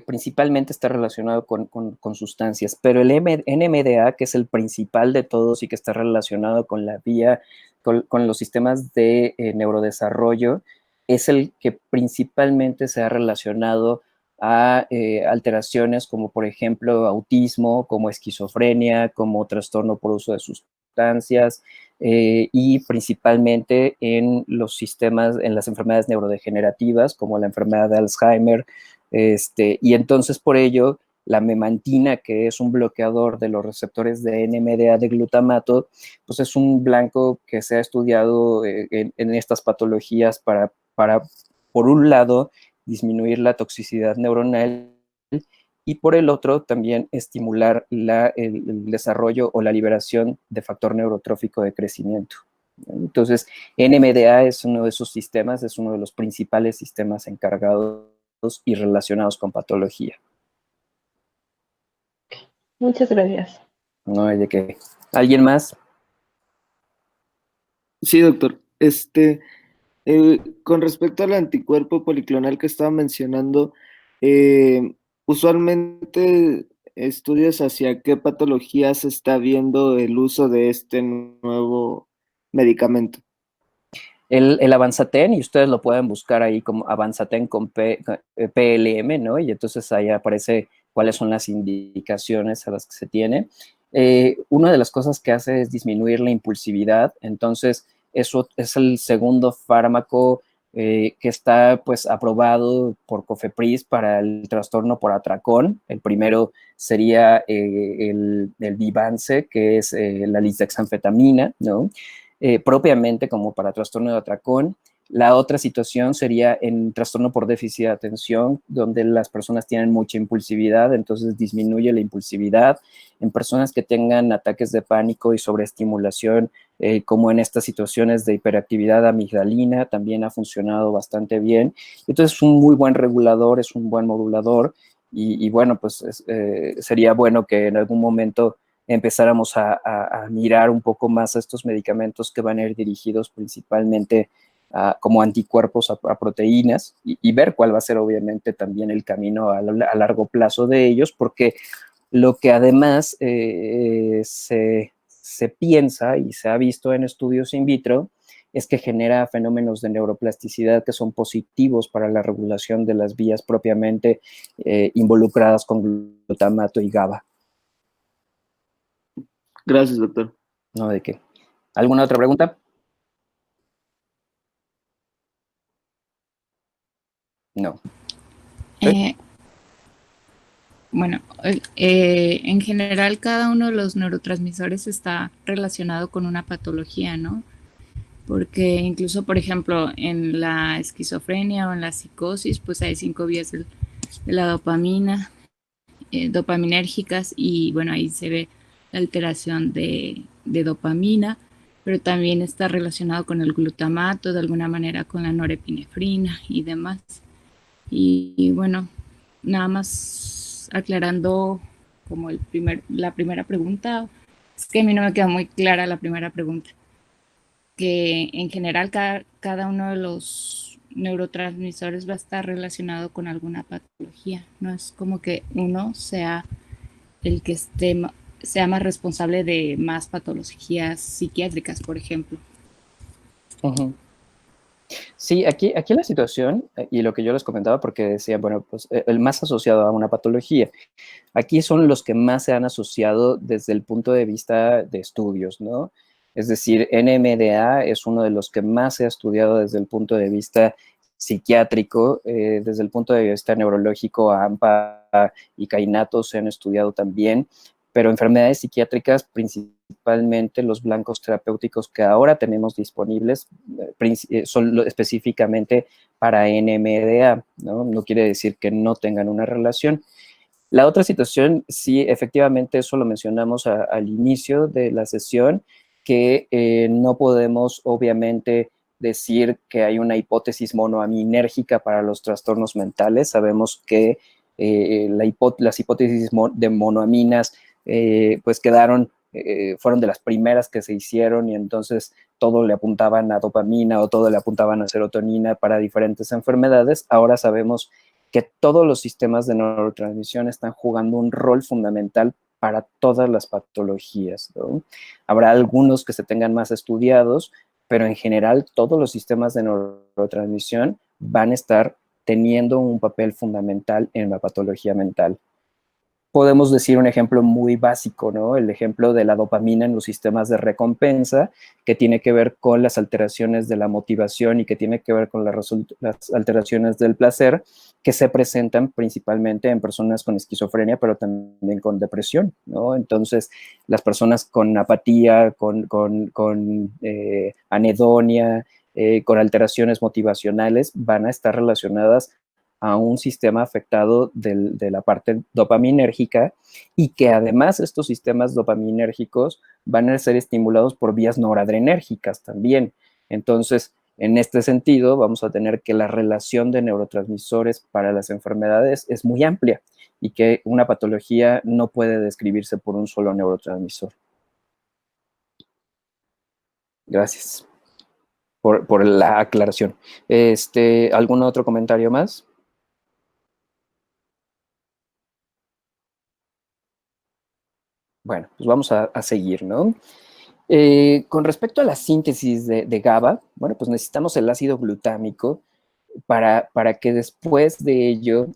principalmente está relacionado con sustancias, pero el NMDA, que es el principal de todos y que está relacionado con la vía, con los sistemas de neurodesarrollo, es el que principalmente se ha relacionado a alteraciones como, por ejemplo, autismo, como esquizofrenia, como trastorno por uso de sustancias, y principalmente en los sistemas, en las enfermedades neurodegenerativas, como la enfermedad de Alzheimer, y entonces por ello la memantina, que es un bloqueador de los receptores de NMDA de glutamato, pues es un blanco que se ha estudiado en estas patologías para, por un lado, disminuir la toxicidad neuronal y por el otro también estimular el desarrollo o la liberación de factor neurotrófico de crecimiento. Entonces, NMDA es uno de esos sistemas, es uno de los principales sistemas encargados y relacionados con patología. Muchas gracias. No hay de qué. ¿Alguien más? Sí, doctor. Con respecto al anticuerpo policlonal que estaba mencionando, usualmente estudios hacia qué patologías se está viendo el uso de este nuevo medicamento. El Avanzaten, y ustedes lo pueden buscar ahí como Avanzaten con PLM, ¿no? Y entonces ahí aparece cuáles son las indicaciones a las que se tiene. Una de las cosas que hace es disminuir la impulsividad, entonces eso es el segundo fármaco que está pues aprobado por COFEPRIS para el trastorno por atracón. El primero sería el Vyvanse, que es la lisdexanfetamina, ¿no? Propiamente como para trastorno de atracón. La otra situación sería en trastorno por déficit de atención, donde las personas tienen mucha impulsividad, entonces disminuye la impulsividad. En personas que tengan ataques de pánico y sobreestimulación, como en estas situaciones de hiperactividad amigdalina, también ha funcionado bastante bien. Entonces es un muy buen regulador, es un buen modulador y bueno, pues sería bueno que en algún momento empezáramos a mirar un poco más a estos medicamentos que van a ir dirigidos principalmente como anticuerpos a proteínas y ver cuál va a ser obviamente también el camino a largo plazo de ellos, porque lo que además se piensa y se ha visto en estudios in vitro es que genera fenómenos de neuroplasticidad que son positivos para la regulación de las vías propiamente involucradas con glutamato y GABA. Gracias, doctor. No, ¿de qué? ¿Alguna otra pregunta? No. ¿Sí? Bueno, en general cada uno de los neurotransmisores está relacionado con una patología, ¿no? Porque incluso, por ejemplo, en la esquizofrenia o en la psicosis, pues hay 5 vías de la dopamina, dopaminérgicas, y bueno, ahí se ve la alteración de dopamina, pero también está relacionado con el glutamato, de alguna manera con la norepinefrina y demás. Y bueno, nada más aclarando como la primera pregunta, es que a mí no me queda muy clara la primera pregunta, que en general cada uno de los neurotransmisores va a estar relacionado con alguna patología, no es como que uno sea el que sea más responsable de más patologías psiquiátricas, por ejemplo. Uh-huh. Sí, aquí la situación, y lo que yo les comentaba, porque decía, bueno, pues el más asociado a una patología. Aquí son los que más se han asociado desde el punto de vista de estudios, ¿no? Es decir, NMDA es uno de los que más se ha estudiado desde el punto de vista psiquiátrico, desde el punto de vista neurológico, AMPA y Kainato se han estudiado también, pero enfermedades psiquiátricas, principalmente los blancos terapéuticos que ahora tenemos disponibles, son específicamente para NMDA, ¿no? No quiere decir que no tengan una relación. La otra situación, sí, efectivamente, eso lo mencionamos al inicio de la sesión, que no podemos, obviamente, decir que hay una hipótesis monoaminérgica para los trastornos mentales. Sabemos que las hipótesis de monoaminas pues fueron de las primeras que se hicieron y entonces todo le apuntaban a dopamina o todo le apuntaban a serotonina para diferentes enfermedades. Ahora sabemos que todos los sistemas de neurotransmisión están jugando un rol fundamental para todas las patologías, ¿no? Habrá algunos que se tengan más estudiados, pero en general todos los sistemas de neurotransmisión van a estar teniendo un papel fundamental en la patología mental. podemos decir un ejemplo muy básico, ¿no? El ejemplo de la dopamina en los sistemas de recompensa, que tiene que ver con las alteraciones de la motivación y que tiene que ver con las alteraciones del placer, que se presentan principalmente en personas con esquizofrenia, pero también con depresión, ¿no? Entonces, las personas con apatía, con anedonia, con alteraciones motivacionales, van a estar relacionadas a un sistema afectado de la parte dopaminérgica, y que además estos sistemas dopaminérgicos van a ser estimulados por vías noradrenérgicas también. Entonces, en este sentido, vamos a tener que la relación de neurotransmisores para las enfermedades es muy amplia y que una patología no puede describirse por un solo neurotransmisor. Gracias por la aclaración. ¿Algún otro comentario más? Bueno, pues vamos a seguir, ¿no? Con respecto a la síntesis de GABA, bueno, pues necesitamos el ácido glutámico para que después de ello,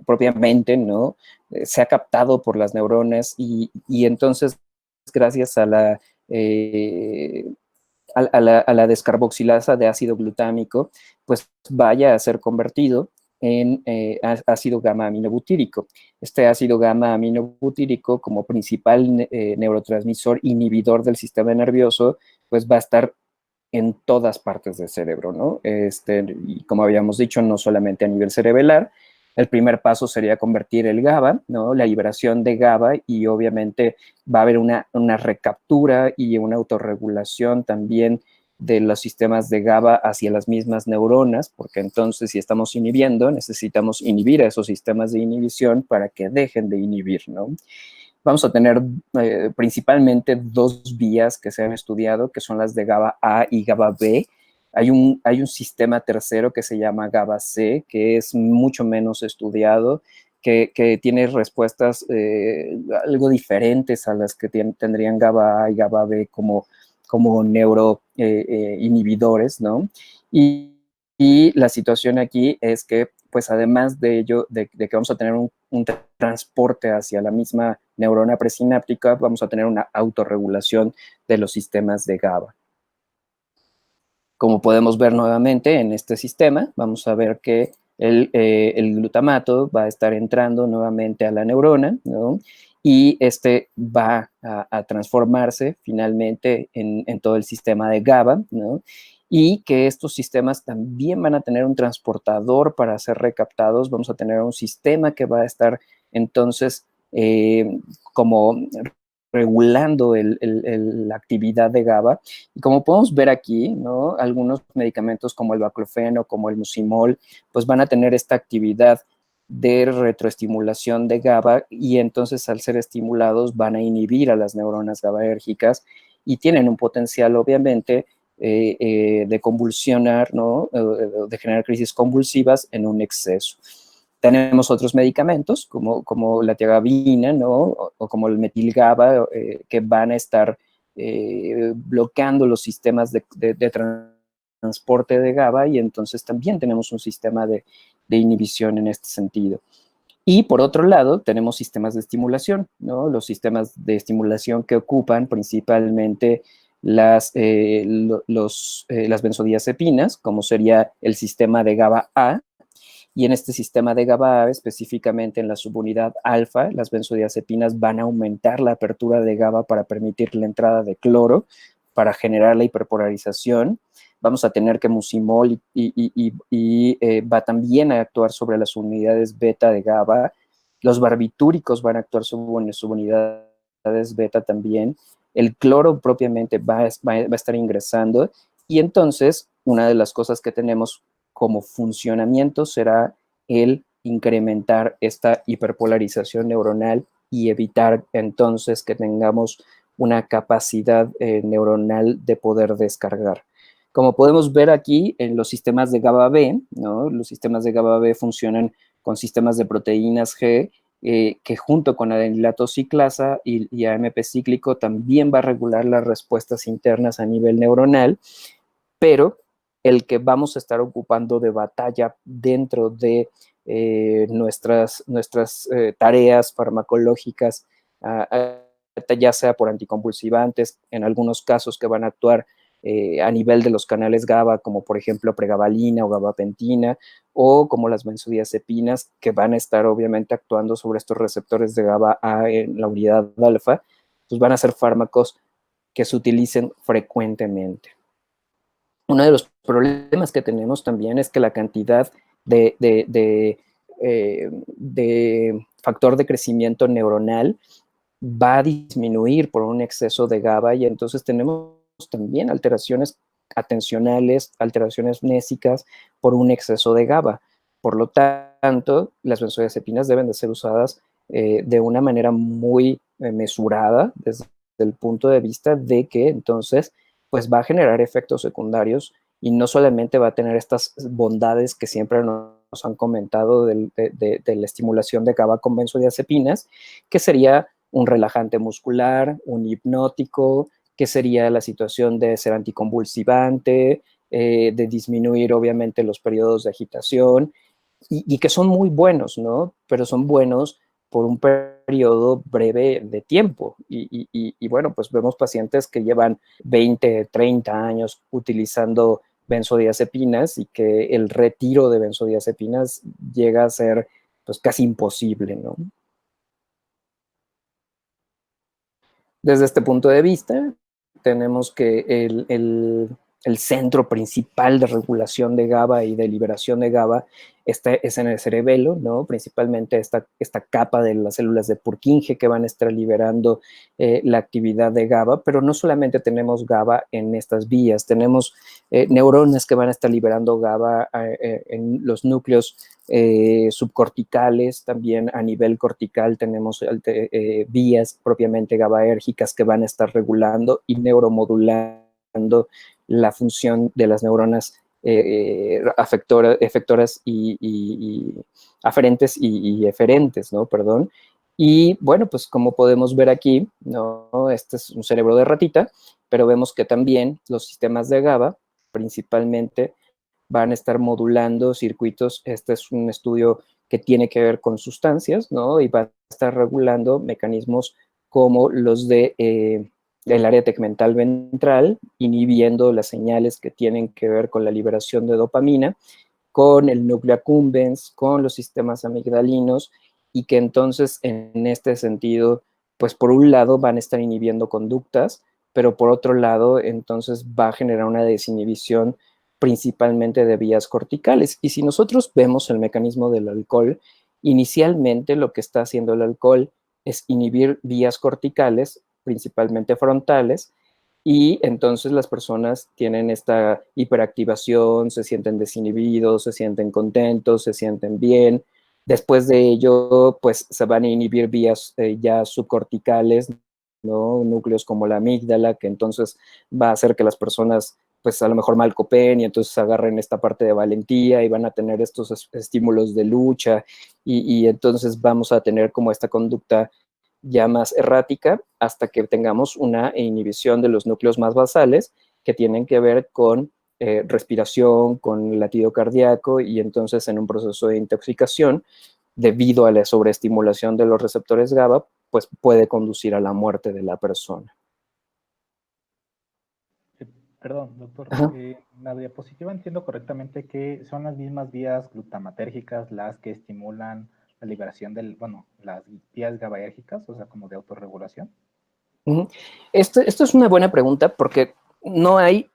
propiamente, ¿no? Sea captado por las neuronas y entonces, gracias a la descarboxilasa de ácido glutámico, pues vaya a ser convertido en ácido gamma-aminobutírico. Este ácido gamma-aminobutírico, como principal neurotransmisor inhibidor del sistema nervioso, pues va a estar en todas partes del cerebro, ¿no? Y como habíamos dicho, no solamente a nivel cerebelar. El primer paso sería convertir el GABA, ¿no? La liberación de GABA, y obviamente va a haber una recaptura y una autorregulación también de los sistemas de GABA hacia las mismas neuronas, porque entonces si estamos inhibiendo, necesitamos inhibir a esos sistemas de inhibición para que dejen de inhibir, ¿no? Vamos a tener principalmente dos vías que se han estudiado, que son las de GABA A y GABA B. Hay un sistema tercero que se llama GABA C, que es mucho menos estudiado, que tiene respuestas algo diferentes a las que tendrían GABA A y GABA B como neuroinhibidores, ¿no? Y la situación aquí es que, pues además de ello, de que vamos a tener un transporte hacia la misma neurona presináptica, vamos a tener una autorregulación de los sistemas de GABA. Como podemos ver nuevamente en este sistema, vamos a ver que el glutamato va a estar entrando nuevamente a la neurona, ¿no? Y va a transformarse finalmente en todo el sistema de GABA, ¿no? Y que estos sistemas también van a tener un transportador para ser recaptados. Vamos a tener un sistema que va a estar entonces como regulando la actividad de GABA. Y como podemos ver aquí, ¿no? Algunos medicamentos como el baclofeno, como el mucimol, pues van a tener esta actividad de retroestimulación de GABA, y entonces al ser estimulados van a inhibir a las neuronas GABAérgicas y tienen un potencial, obviamente, de convulsionar, ¿no? De generar crisis convulsivas en un exceso. Tenemos otros medicamentos como la tiagabina, ¿no? O como el metilgaba, que van a estar bloqueando los sistemas de transporte de GABA, y entonces también tenemos un sistema de inhibición en este sentido. Y por otro lado, tenemos sistemas de estimulación, ¿no? Los sistemas de estimulación que ocupan principalmente las benzodiazepinas, como sería el sistema de GABA A, y en este sistema de GABA A, específicamente en la subunidad alfa, las benzodiazepinas van a aumentar la apertura de GABA para permitir la entrada de cloro, para generar la hiperpolarización. Vamos a tener que mucimol va también a actuar sobre las unidades beta de GABA. Los barbitúricos van a actuar sobre subunidades beta también. El cloro propiamente va a estar ingresando, y entonces una de las cosas que tenemos como funcionamiento será el incrementar esta hiperpolarización neuronal y evitar entonces que tengamos una capacidad neuronal de poder descargar. Como podemos ver aquí en los sistemas de GABA B, ¿no? Los sistemas de GABA B funcionan con sistemas de proteínas G, que junto con adenilato ciclasa y AMP cíclico también va a regular las respuestas internas a nivel neuronal, pero el que vamos a estar ocupando de batalla dentro de nuestras tareas farmacológicas, ya sea por anticonvulsivantes, en algunos casos que van a actuar a nivel de los canales GABA, como por ejemplo pregabalina o gabapentina, o como las benzodiazepinas, que van a estar obviamente actuando sobre estos receptores de GABA A en la unidad alfa, pues van a ser fármacos que se utilicen frecuentemente. Uno de los problemas que tenemos también es que la cantidad de factor de crecimiento neuronal va a disminuir por un exceso de GABA, y entonces tenemos también alteraciones atencionales, alteraciones mnésicas por un exceso de GABA. Por lo tanto, las benzodiazepinas deben de ser usadas de una manera muy mesurada desde el punto de vista de que entonces pues va a generar efectos secundarios y no solamente va a tener estas bondades que siempre nos han comentado de la estimulación de GABA con benzodiazepinas, que sería un relajante muscular, un hipnótico, que sería la situación de ser anticonvulsivante, de disminuir obviamente los periodos de agitación, y que son muy buenos, ¿no? Pero son buenos por un periodo breve de tiempo. Y bueno, pues vemos pacientes que llevan 20, 30 años utilizando benzodiazepinas y que el retiro de benzodiazepinas llega a ser pues casi imposible, ¿no? Desde este punto de vista, tenemos que el centro principal de regulación de GABA y de liberación de GABA es en el cerebelo, ¿no? Principalmente esta capa de las células de Purkinje que van a estar liberando la actividad de GABA, pero no solamente tenemos GABA en estas vías, tenemos neuronas que van a estar liberando GABA en los núcleos subcorticales, también a nivel cortical tenemos vías propiamente GABAérgicas que van a estar regulando y neuromodulando la función de las neuronas efectoras y aferentes y eferentes, ¿no? Perdón. Y bueno, pues como podemos ver aquí, ¿no? Este es un cerebro de ratita, pero vemos que también los sistemas de GABA, principalmente, van a estar modulando circuitos. Este es un estudio que tiene que ver con sustancias, ¿no? Y va a estar regulando mecanismos como los del área tegmental ventral, inhibiendo las señales que tienen que ver con la liberación de dopamina, con el núcleo accumbens, con los sistemas amigdalinos, y que entonces en este sentido, pues por un lado van a estar inhibiendo conductas, pero por otro lado entonces va a generar una desinhibición principalmente de vías corticales. Y si nosotros vemos el mecanismo del alcohol, inicialmente lo que está haciendo el alcohol es inhibir vías corticales, principalmente frontales, y entonces las personas tienen esta hiperactivación, se sienten desinhibidos, se sienten contentos, se sienten bien. Después de ello, pues se van a inhibir vías ya subcorticales, ¿no? Núcleos como la amígdala, que entonces va a hacer que las personas pues a lo mejor mal copeen y entonces agarren esta parte de valentía y van a tener estos estímulos de lucha y entonces vamos a tener como esta conducta ya más errática hasta que tengamos una inhibición de los núcleos más basales que tienen que ver con respiración, con latido cardíaco, y entonces en un proceso de intoxicación, debido a la sobreestimulación de los receptores GABA, pues puede conducir a la muerte de la persona. Perdón, doctor. Ajá. La diapositiva entiendo correctamente que son las mismas vías glutamatérgicas las que estimulan la liberación las vías GABAérgicas, o sea, como de autorregulación. Esto es una buena pregunta porque no hay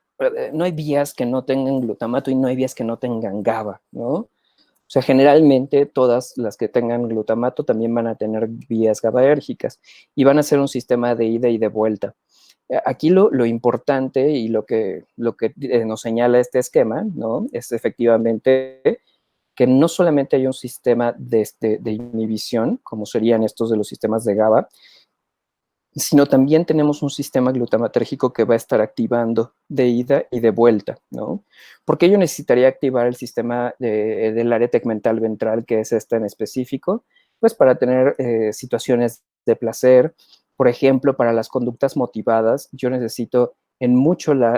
vías que no tengan glutamato y no hay vías que no tengan GABA, ¿no? O sea, generalmente todas las que tengan glutamato también van a tener vías GABAérgicas y van a ser un sistema de ida y de vuelta. Aquí lo importante y lo que nos señala este esquema, ¿no? Es efectivamente que no solamente hay un sistema de inhibición, como serían estos de los sistemas de GABA, sino también tenemos un sistema glutamatérgico que va a estar activando de ida y de vuelta, ¿no? Porque yo necesitaría activar el sistema del área tegmental ventral, que es esta en específico, pues para tener situaciones de placer. Por ejemplo, para las conductas motivadas, yo necesito en mucho la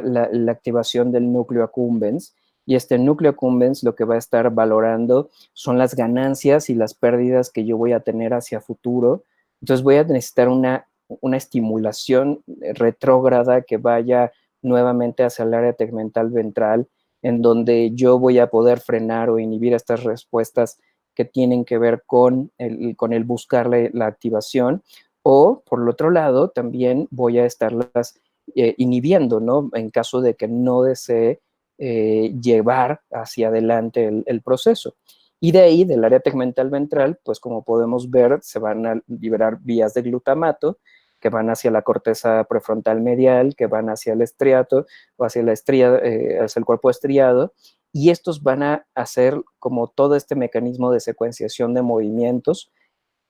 activación del núcleo accumbens, y este núcleo accumbens lo que va a estar valorando son las ganancias y las pérdidas que yo voy a tener hacia futuro. Entonces voy a necesitar una estimulación retrógrada que vaya nuevamente hacia el área tegmental ventral, en donde yo voy a poder frenar o inhibir estas respuestas que tienen que ver con el buscar la activación, o por el otro lado también voy a estarlas inhibiendo, ¿no? En caso de que no desee llevar hacia adelante el proceso. Y de ahí, del área tegmental ventral, pues como podemos ver, se van a liberar vías de glutamato que van hacia la corteza prefrontal medial, que van hacia el estriato o hacia hacia el cuerpo estriado, y estos van a hacer como todo este mecanismo de secuenciación de movimientos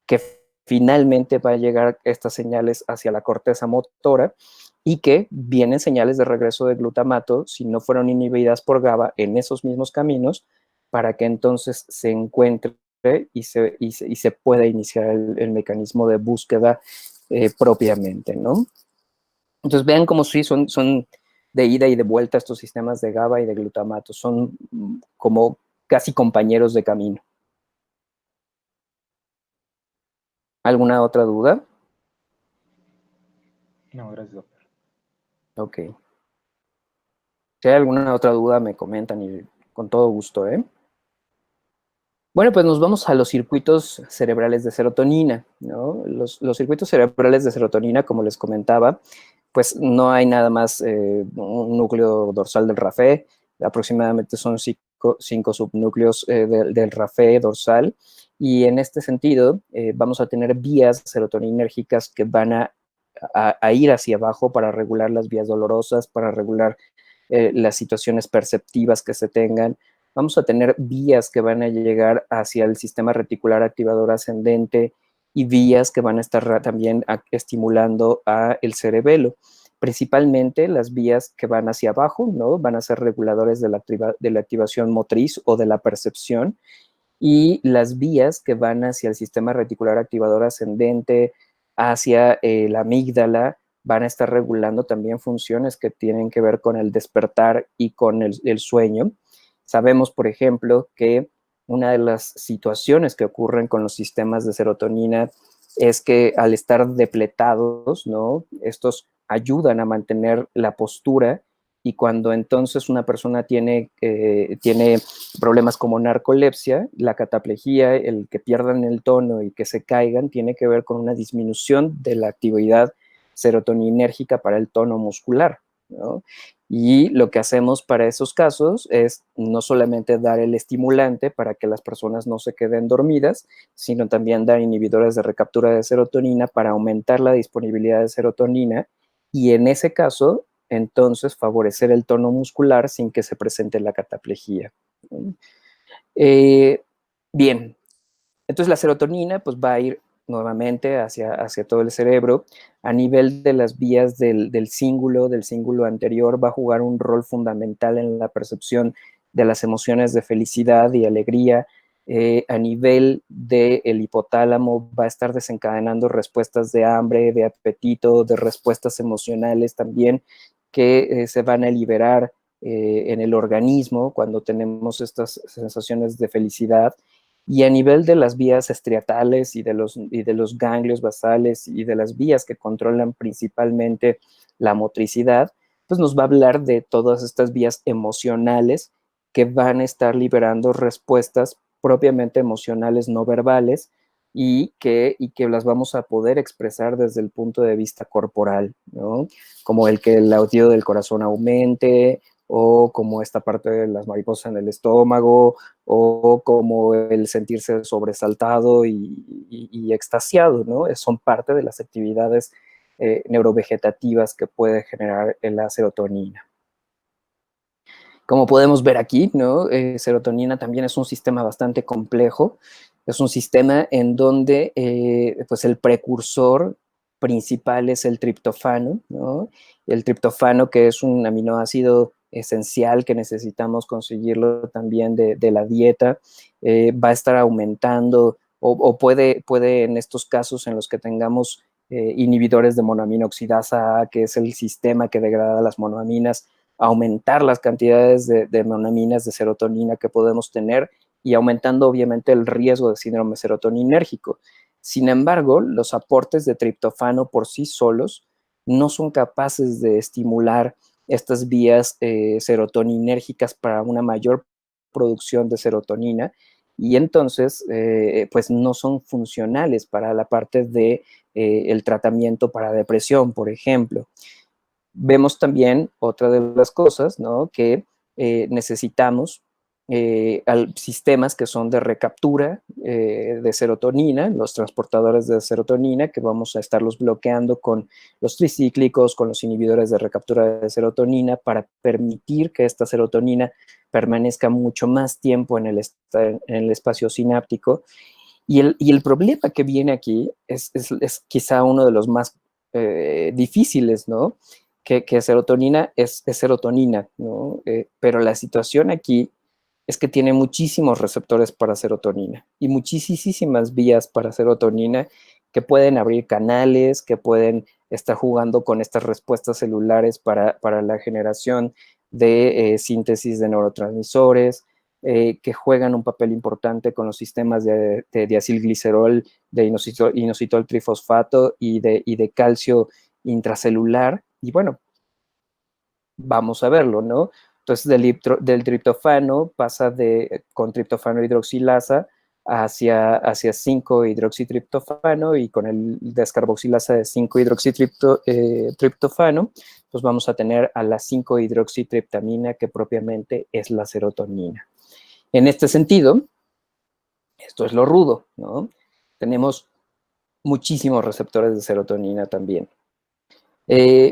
que finalmente va a llegar estas señales hacia la corteza motora y que vienen señales de regreso de glutamato si no fueron inhibidas por GABA en esos mismos caminos, para que entonces se encuentre y se pueda iniciar el mecanismo de búsqueda propiamente, ¿no? Entonces vean como sí son de ida y de vuelta estos sistemas de GABA y de glutamato, son como casi compañeros de camino. ¿Alguna otra duda? No, gracias, doctor. Ok. Si hay alguna otra duda, me comentan y con todo gusto, ¿eh? Bueno, pues nos vamos a los circuitos cerebrales de serotonina, ¿no? Los circuitos cerebrales de serotonina, como les comentaba, pues no hay nada más un núcleo dorsal del RAFE, aproximadamente son cinco subnúcleos del RAFE dorsal, y en este sentido vamos a tener vías serotoninérgicas que van a ir hacia abajo para regular las vías dolorosas, para regular las situaciones perceptivas que se tengan. Vamos a tener vías que van a llegar hacia el sistema reticular activador ascendente y vías que van a estar también estimulando a el cerebelo. Principalmente las vías que van hacia abajo, ¿no? Van a ser reguladores de la activación motriz o de la percepción, y las vías que van hacia el sistema reticular activador ascendente, hacia la amígdala, van a estar regulando también funciones que tienen que ver con el despertar y con el sueño. Sabemos, por ejemplo, que una de las situaciones que ocurren con los sistemas de serotonina es que al estar depletados, ¿no? Estos ayudan a mantener la postura, y cuando entonces una persona tiene problemas como narcolepsia, la cataplejía, el que pierdan el tono y que se caigan, tiene que ver con una disminución de la actividad serotoninérgica para el tono muscular, ¿no? Y lo que hacemos para esos casos es no solamente dar el estimulante para que las personas no se queden dormidas, sino también dar inhibidores de recaptura de serotonina para aumentar la disponibilidad de serotonina, y en ese caso, entonces, favorecer el tono muscular sin que se presente la cataplejía. Bien, entonces la serotonina pues va a ir nuevamente hacia todo el cerebro. A nivel de las vías del cíngulo anterior, va a jugar un rol fundamental en la percepción de las emociones de felicidad y alegría. A nivel del hipotálamo va a estar desencadenando respuestas de hambre, de apetito, de respuestas emocionales también, que se van a liberar en el organismo cuando tenemos estas sensaciones de felicidad. Y a nivel de las vías estriatales y de los ganglios basales y de las vías que controlan principalmente la motricidad, pues nos va a hablar de todas estas vías emocionales que van a estar liberando respuestas propiamente emocionales no verbales, y que las vamos a poder expresar desde el punto de vista corporal, ¿no? Como el que el latido del corazón aumente, o como esta parte de las mariposas en el estómago, o como el sentirse sobresaltado y extasiado, ¿no? Son parte de las actividades neurovegetativas que puede generar la serotonina. Como podemos ver aquí, ¿no? Serotonina también es un sistema bastante complejo. Es un sistema en donde pues el precursor principal es el triptofano, ¿no? El triptofano, que es un aminoácido esencial que necesitamos conseguirlo también de la dieta, va a estar aumentando, o puede en estos casos en los que tengamos inhibidores de monoamina oxidasa A, que es el sistema que degrada las monoaminas, aumentar las cantidades de monoaminas de serotonina que podemos tener y aumentando obviamente el riesgo de síndrome serotoninérgico. Sin embargo, los aportes de triptofano por sí solos no son capaces de estimular estas vías serotoninérgicas para una mayor producción de serotonina y entonces pues no son funcionales para la parte de el tratamiento para depresión, por ejemplo. Vemos también otra de las cosas, ¿no? Que necesitamos sistemas que son de recaptura de serotonina, los transportadores de serotonina, que vamos a estarlos bloqueando con los tricíclicos, con los inhibidores de recaptura de serotonina, para permitir que esta serotonina permanezca mucho más tiempo en el espacio sináptico. Y el problema que viene aquí es quizá uno de los más difíciles, ¿no? Que serotonina es serotonina, ¿no? Pero la situación aquí es que tiene muchísimos receptores para serotonina y muchísimas vías para serotonina que pueden abrir canales, que pueden estar jugando con estas respuestas celulares para la generación de síntesis de neurotransmisores, que juegan un papel importante con los sistemas de diacilglicerol, de inositol trifosfato y de calcio intracelular. Y bueno, vamos a verlo, ¿no? Entonces, del triptofano pasa con triptofano hidroxilasa hacia 5-hidroxitriptofano y con el descarboxilasa de 5-hidroxitriptofano, pues vamos a tener a la 5-hidroxitriptamina, que propiamente es la serotonina. En este sentido, esto es lo rudo, ¿no? Tenemos muchísimos receptores de serotonina también.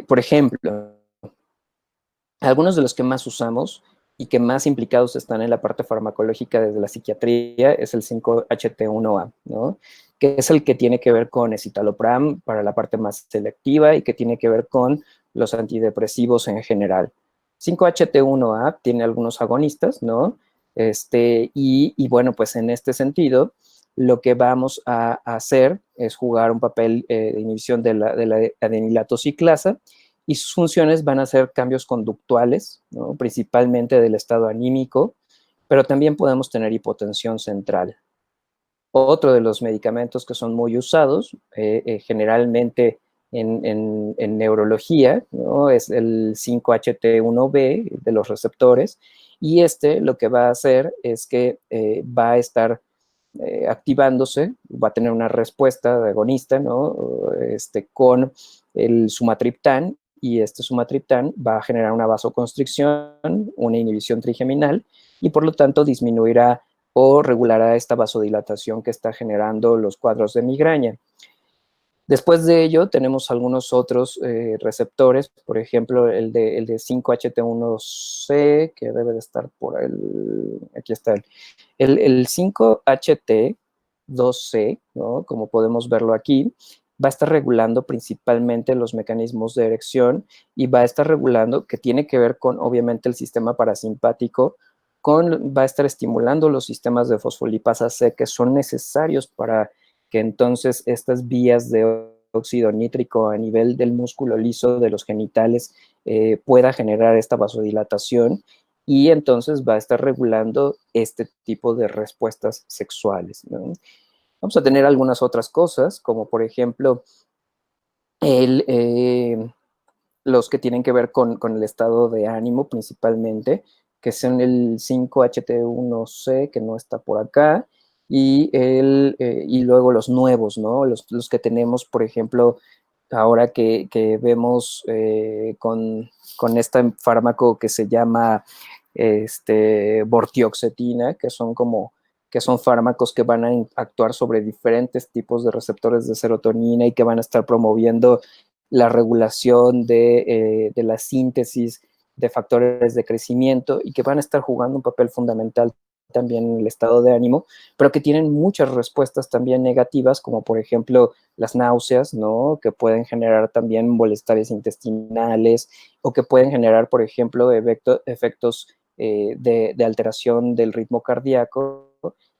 Por ejemplo, algunos de los que más usamos y que más implicados están en la parte farmacológica desde la psiquiatría es el 5-HT1A, ¿no? Que es el que tiene que ver con escitalopram para la parte más selectiva y que tiene que ver con los antidepresivos en general. 5-HT1A tiene algunos agonistas, ¿no? Y bueno, pues en este sentido, lo que vamos a hacer es jugar un papel de inhibición de la adenilato ciclasa, y sus funciones van a ser cambios conductuales, ¿no? Principalmente del estado anímico, pero también podemos tener hipotensión central. Otro de los medicamentos que son muy usados, generalmente en neurología, ¿no? Es el 5-HT1B de los receptores, y lo que va a hacer es que va a estar activándose, va a tener una respuesta de agonista, ¿no? Con el sumatriptán, y este sumatriptán va a generar una vasoconstricción, una inhibición trigeminal, y por lo tanto disminuirá o regulará esta vasodilatación que está generando los cuadros de migraña. Después de ello, tenemos algunos otros receptores, por ejemplo, el de 5-HT1C, que debe de estar por aquí está el 5-HT2C, ¿no? Como podemos verlo aquí, va a estar regulando principalmente los mecanismos de erección y va a estar regulando, que tiene que ver con, obviamente, el sistema parasimpático, va a estar estimulando los sistemas de fosfolipasa C que son necesarios para que entonces estas vías de óxido nítrico a nivel del músculo liso de los genitales pueda generar esta vasodilatación, y entonces va a estar regulando este tipo de respuestas sexuales, ¿no? Vamos a tener algunas otras cosas, como por ejemplo los que tienen que ver con el estado de ánimo principalmente, que son el 5-HT1C, que no está por acá, y luego los nuevos, ¿no? Los que tenemos, por ejemplo, ahora que vemos con este fármaco que se llama vortioxetina, que son fármacos que van a actuar sobre diferentes tipos de receptores de serotonina y que van a estar promoviendo la regulación de la síntesis de factores de crecimiento y que van a estar jugando un papel fundamental también en el estado de ánimo, pero que tienen muchas respuestas también negativas, como por ejemplo las náuseas, ¿no? Que pueden generar también molestias intestinales o que pueden generar, por ejemplo, efectos de alteración del ritmo cardíaco,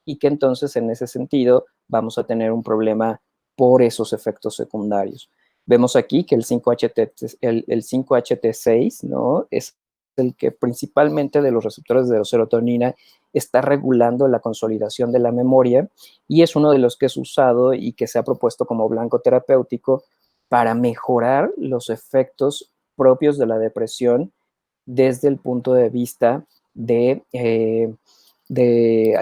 y que entonces en ese sentido vamos a tener un problema por esos efectos secundarios. Vemos aquí que el 5-HT6, ¿no? Es el que principalmente de los receptores de serotonina está regulando la consolidación de la memoria y es uno de los que es usado y que se ha propuesto como blanco terapéutico para mejorar los efectos propios de la depresión desde el punto de vista de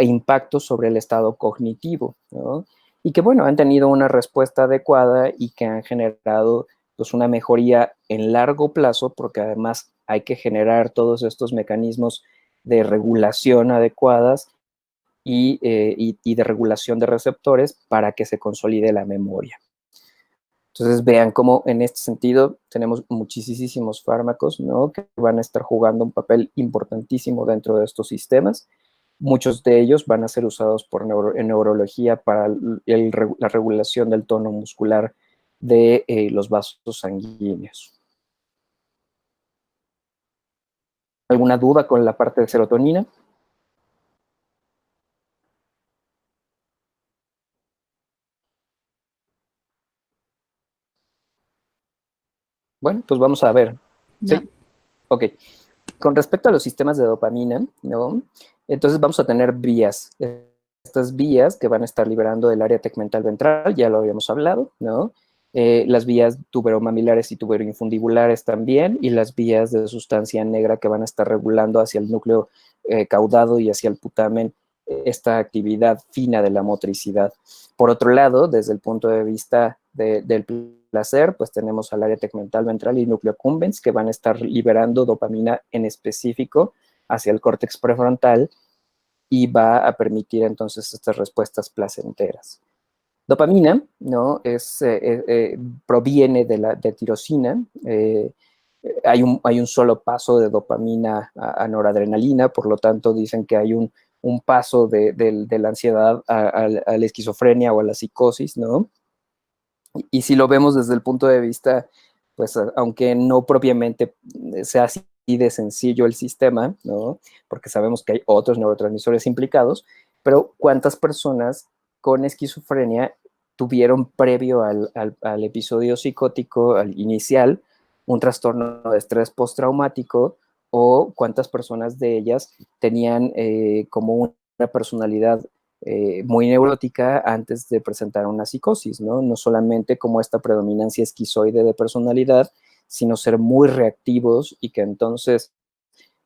impacto sobre el estado cognitivo, ¿no? Y que, bueno, han tenido una respuesta adecuada y que han generado pues una mejoría en largo plazo, porque además hay que generar todos estos mecanismos de regulación adecuadas y de regulación de receptores para que se consolide la memoria. Entonces vean cómo en este sentido tenemos muchísimos fármacos, ¿no?, que van a estar jugando un papel importantísimo dentro de estos sistemas. Muchos de ellos van a ser usados en neurología para la regulación del tono muscular de los vasos sanguíneos. ¿Alguna duda con la parte de serotonina? Bueno, pues vamos a ver. No. ¿Sí? Ok. Con respecto a los sistemas de dopamina, ¿no?, entonces vamos a tener vías. Estas vías que van a estar liberando del área tegmental ventral, ya lo habíamos hablado, ¿no? Las vías tuberomamilares y tuberoinfundibulares también, y las vías de sustancia negra que van a estar regulando hacia el núcleo caudado y hacia el putamen esta actividad fina de la motricidad. Por otro lado, desde el punto de vista del placer, pues tenemos al área tegmental ventral y núcleo accumbens que van a estar liberando dopamina en específico hacia el córtex prefrontal y va a permitir entonces estas respuestas placenteras. Dopamina, ¿no?, proviene de tirosina. Hay un solo paso de dopamina a noradrenalina, por lo tanto dicen que hay un paso de la ansiedad a la esquizofrenia o a la psicosis, ¿no? Y si lo vemos desde el punto de vista, pues aunque no propiamente sea así de sencillo el sistema, ¿no?, porque sabemos que hay otros neurotransmisores implicados, pero ¿cuántas personas con esquizofrenia tuvieron previo al episodio psicótico, al inicial, un trastorno de estrés postraumático, o cuántas personas de ellas tenían como una personalidad muy neurótica antes de presentar una psicosis, ¿no? No solamente como esta predominancia esquizoide de personalidad, sino ser muy reactivos y que entonces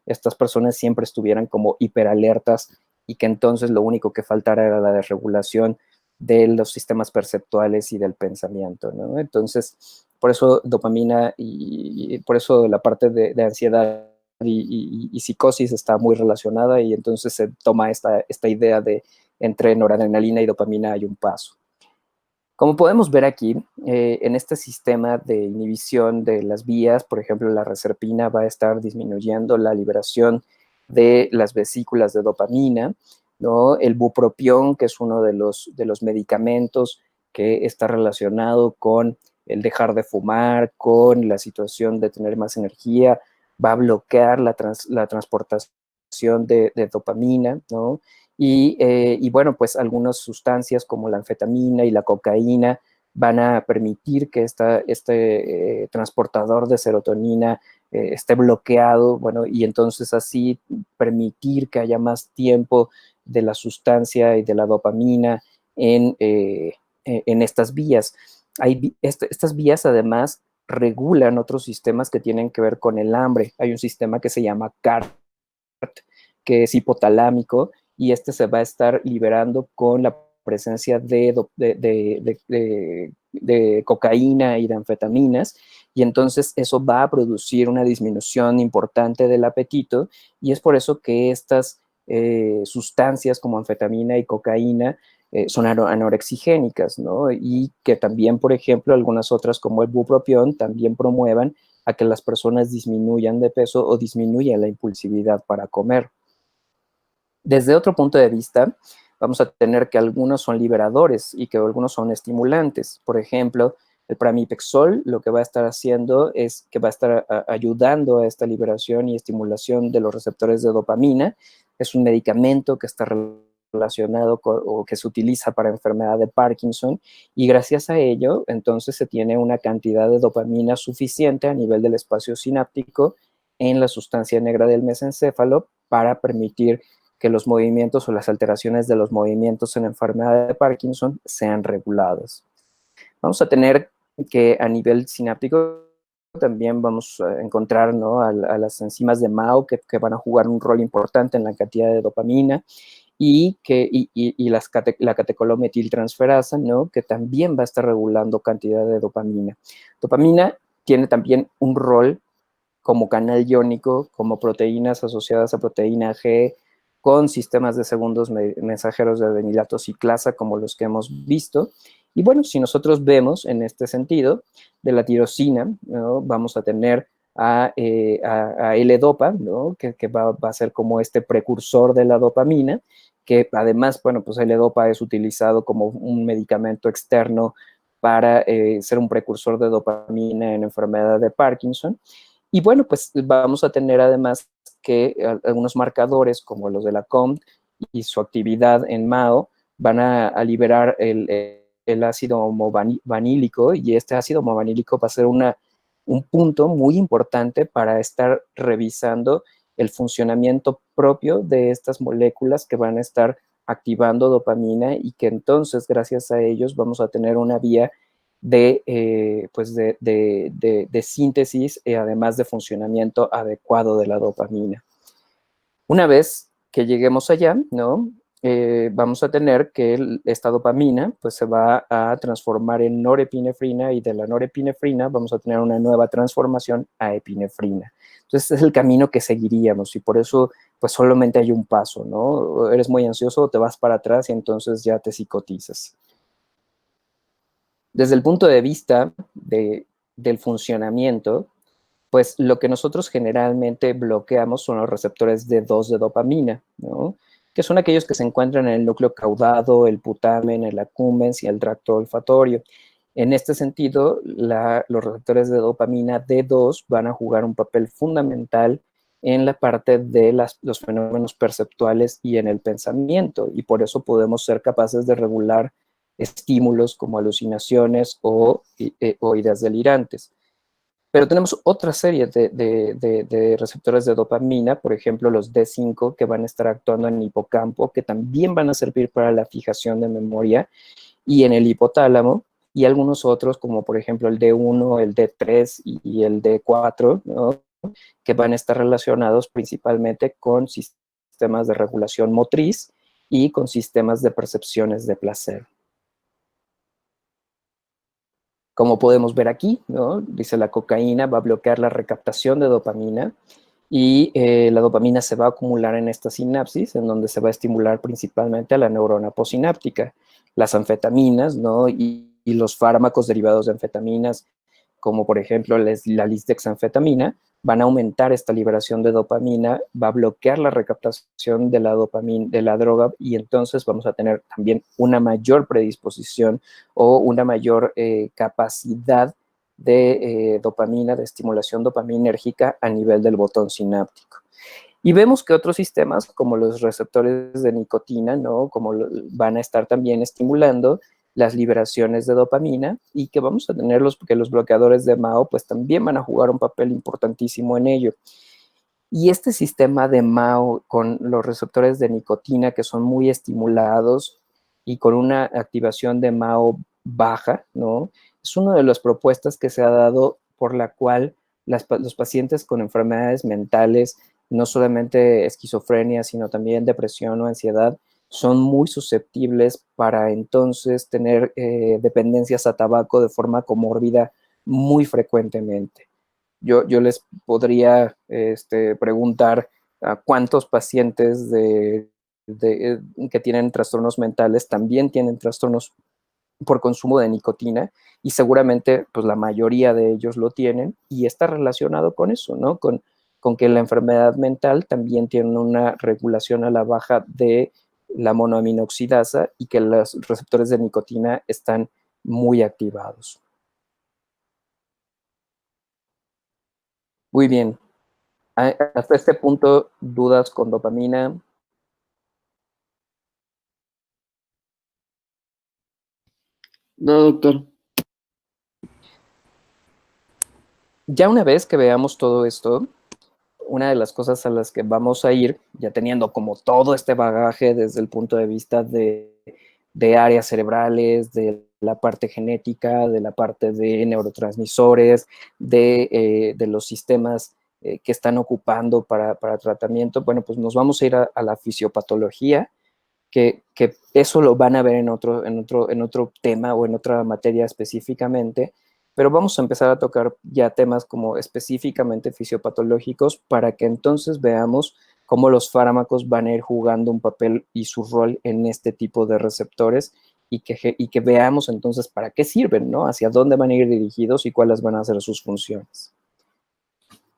estas personas siempre estuvieran como hiperalertas y que entonces lo único que faltara era la desregulación de los sistemas perceptuales y del pensamiento, ¿no? Entonces, por eso dopamina y por eso la parte de ansiedad y psicosis está muy relacionada, y entonces se toma esta idea de entre noradrenalina y dopamina hay un paso. Como podemos ver aquí, en este sistema de inhibición de las vías, por ejemplo, la reserpina va a estar disminuyendo la liberación de las vesículas de dopamina, ¿no? El bupropión, que es uno de los medicamentos que está relacionado con el dejar de fumar, con la situación de tener más energía, va a bloquear la transportación de dopamina, ¿no? Y bueno, pues algunas sustancias como la anfetamina y la cocaína van a permitir que este transportador de serotonina esté bloqueado, bueno, y entonces así permitir que haya más tiempo de la sustancia y de la dopamina en estas vías. Estas vías además regulan otros sistemas que tienen que ver con el hambre. Hay un sistema que se llama CART, que es hipotalámico, y este se va a estar liberando con la presencia de cocaína y de anfetaminas, y entonces eso va a producir una disminución importante del apetito, y es por eso que estas sustancias como anfetamina y cocaína son anorexigénicas, ¿no? Y que también, por ejemplo, algunas otras como el bupropión también promuevan a que las personas disminuyan de peso o disminuyan la impulsividad para comer. Desde otro punto de vista, vamos a tener que algunos son liberadores y que algunos son estimulantes. Por ejemplo, el pramipexol lo que va a estar haciendo es que va a estar ayudando a esta liberación y estimulación de los receptores de dopamina. Es un medicamento que está relacionado o que se utiliza para enfermedad de Parkinson, y gracias a ello, entonces se tiene una cantidad de dopamina suficiente a nivel del espacio sináptico en la sustancia negra del mesencéfalo para permitir que los movimientos o las alteraciones de los movimientos en la enfermedad de Parkinson sean reguladas. Vamos a tener que a nivel sináptico también vamos a encontrar, ¿no?, a las enzimas de MAO que van a jugar un rol importante en la cantidad de dopamina y la catecolamimetiltransferasa, ¿no?, que también va a estar regulando cantidad de dopamina. Dopamina tiene también un rol como canal iónico, como proteínas asociadas a proteína G, con sistemas de segundos mensajeros de adenilato ciclasa, como los que hemos visto. Y bueno, si nosotros vemos en este sentido, de la tirosina, ¿no?, vamos a tener a L-Dopa, ¿no?, que va a ser como este precursor de la dopamina, que además, bueno, pues L-Dopa es utilizado como un medicamento externo para ser un precursor de dopamina en enfermedad de Parkinson. Y bueno, pues vamos a tener además que algunos marcadores como los de la COMT y su actividad en MAO van a liberar el ácido homovanílico, y este ácido homovanílico va a ser un punto muy importante para estar revisando el funcionamiento propio de estas moléculas que van a estar activando dopamina, y que entonces gracias a ellos vamos a tener una vía pues de síntesis, además de funcionamiento adecuado de la dopamina. Una vez que lleguemos allá, ¿no?, vamos a tener que esta dopamina pues se va a transformar en norepinefrina, y de la norepinefrina vamos a tener una nueva transformación a epinefrina. Entonces, este es el camino que seguiríamos, y por eso pues solamente hay un paso, ¿no? Eres muy ansioso, te vas para atrás y entonces ya te psicotizas. Desde el punto de vista del funcionamiento, pues lo que nosotros generalmente bloqueamos son los receptores D2 de dopamina, ¿no?, que son aquellos que se encuentran en el núcleo caudado, el putamen, el accumbens y el tracto olfatorio. En este sentido, los receptores de dopamina D2 van a jugar un papel fundamental en la parte de los fenómenos perceptuales y en el pensamiento, y por eso podemos ser capaces de regular estímulos como alucinaciones o ideas delirantes. Pero tenemos otra serie de receptores de dopamina, por ejemplo, los D5, que van a estar actuando en el hipocampo, que también van a servir para la fijación de memoria, y en el hipotálamo, y algunos otros, como por ejemplo el D1, el D3 y el D4, ¿no?, que van a estar relacionados principalmente con sistemas de regulación motriz y con sistemas de percepciones de placer. Como podemos ver aquí, ¿no?, dice la cocaína va a bloquear la recaptación de dopamina, y la dopamina se va a acumular en esta sinapsis, en donde se va a estimular principalmente a la neurona postsináptica. Las anfetaminas, ¿no?, y los fármacos derivados de anfetaminas, como por ejemplo la lisdexanfetamina, van a aumentar esta liberación de dopamina, va a bloquear la recaptación de la dopamina, de la droga, y entonces vamos a tener también una mayor predisposición o una mayor capacidad de dopamina, de estimulación dopaminérgica a nivel del botón sináptico. Y vemos que otros sistemas, como los receptores de nicotina, ¿no?, van a estar también estimulando las liberaciones de dopamina, y que vamos a tener que los bloqueadores de MAO pues también van a jugar un papel importantísimo en ello. Y este sistema de MAO con los receptores de nicotina, que son muy estimulados y con una activación de MAO baja, ¿no?, es una de las propuestas que se ha dado por la cual los pacientes con enfermedades mentales, no solamente esquizofrenia, sino también depresión o ansiedad, son muy susceptibles para entonces tener dependencias a tabaco de forma comórbida muy frecuentemente. Yo les podría preguntar a cuántos pacientes que tienen trastornos mentales también tienen trastornos por consumo de nicotina, y seguramente pues la mayoría de ellos lo tienen, y está relacionado con eso, ¿no?, con que la enfermedad mental también tiene una regulación a la baja de la monoaminoxidasa, y que los receptores de nicotina están muy activados. Muy bien. Hasta este punto, ¿dudas con dopamina? No, doctor. Ya una vez que veamos todo esto, una de las cosas a las que vamos a ir, ya teniendo como todo este bagaje desde el punto de vista de áreas cerebrales, de la parte genética, de la parte de neurotransmisores, de los sistemas que están ocupando para tratamiento, bueno, pues nos vamos a ir a la fisiopatología, que eso lo van a ver en otro tema o en otra materia específicamente, pero vamos a empezar a tocar ya temas como específicamente fisiopatológicos para que entonces veamos cómo los fármacos van a ir jugando un papel y su rol en este tipo de receptores y que veamos entonces para qué sirven, ¿no? Hacia dónde van a ir dirigidos y cuáles van a ser sus funciones.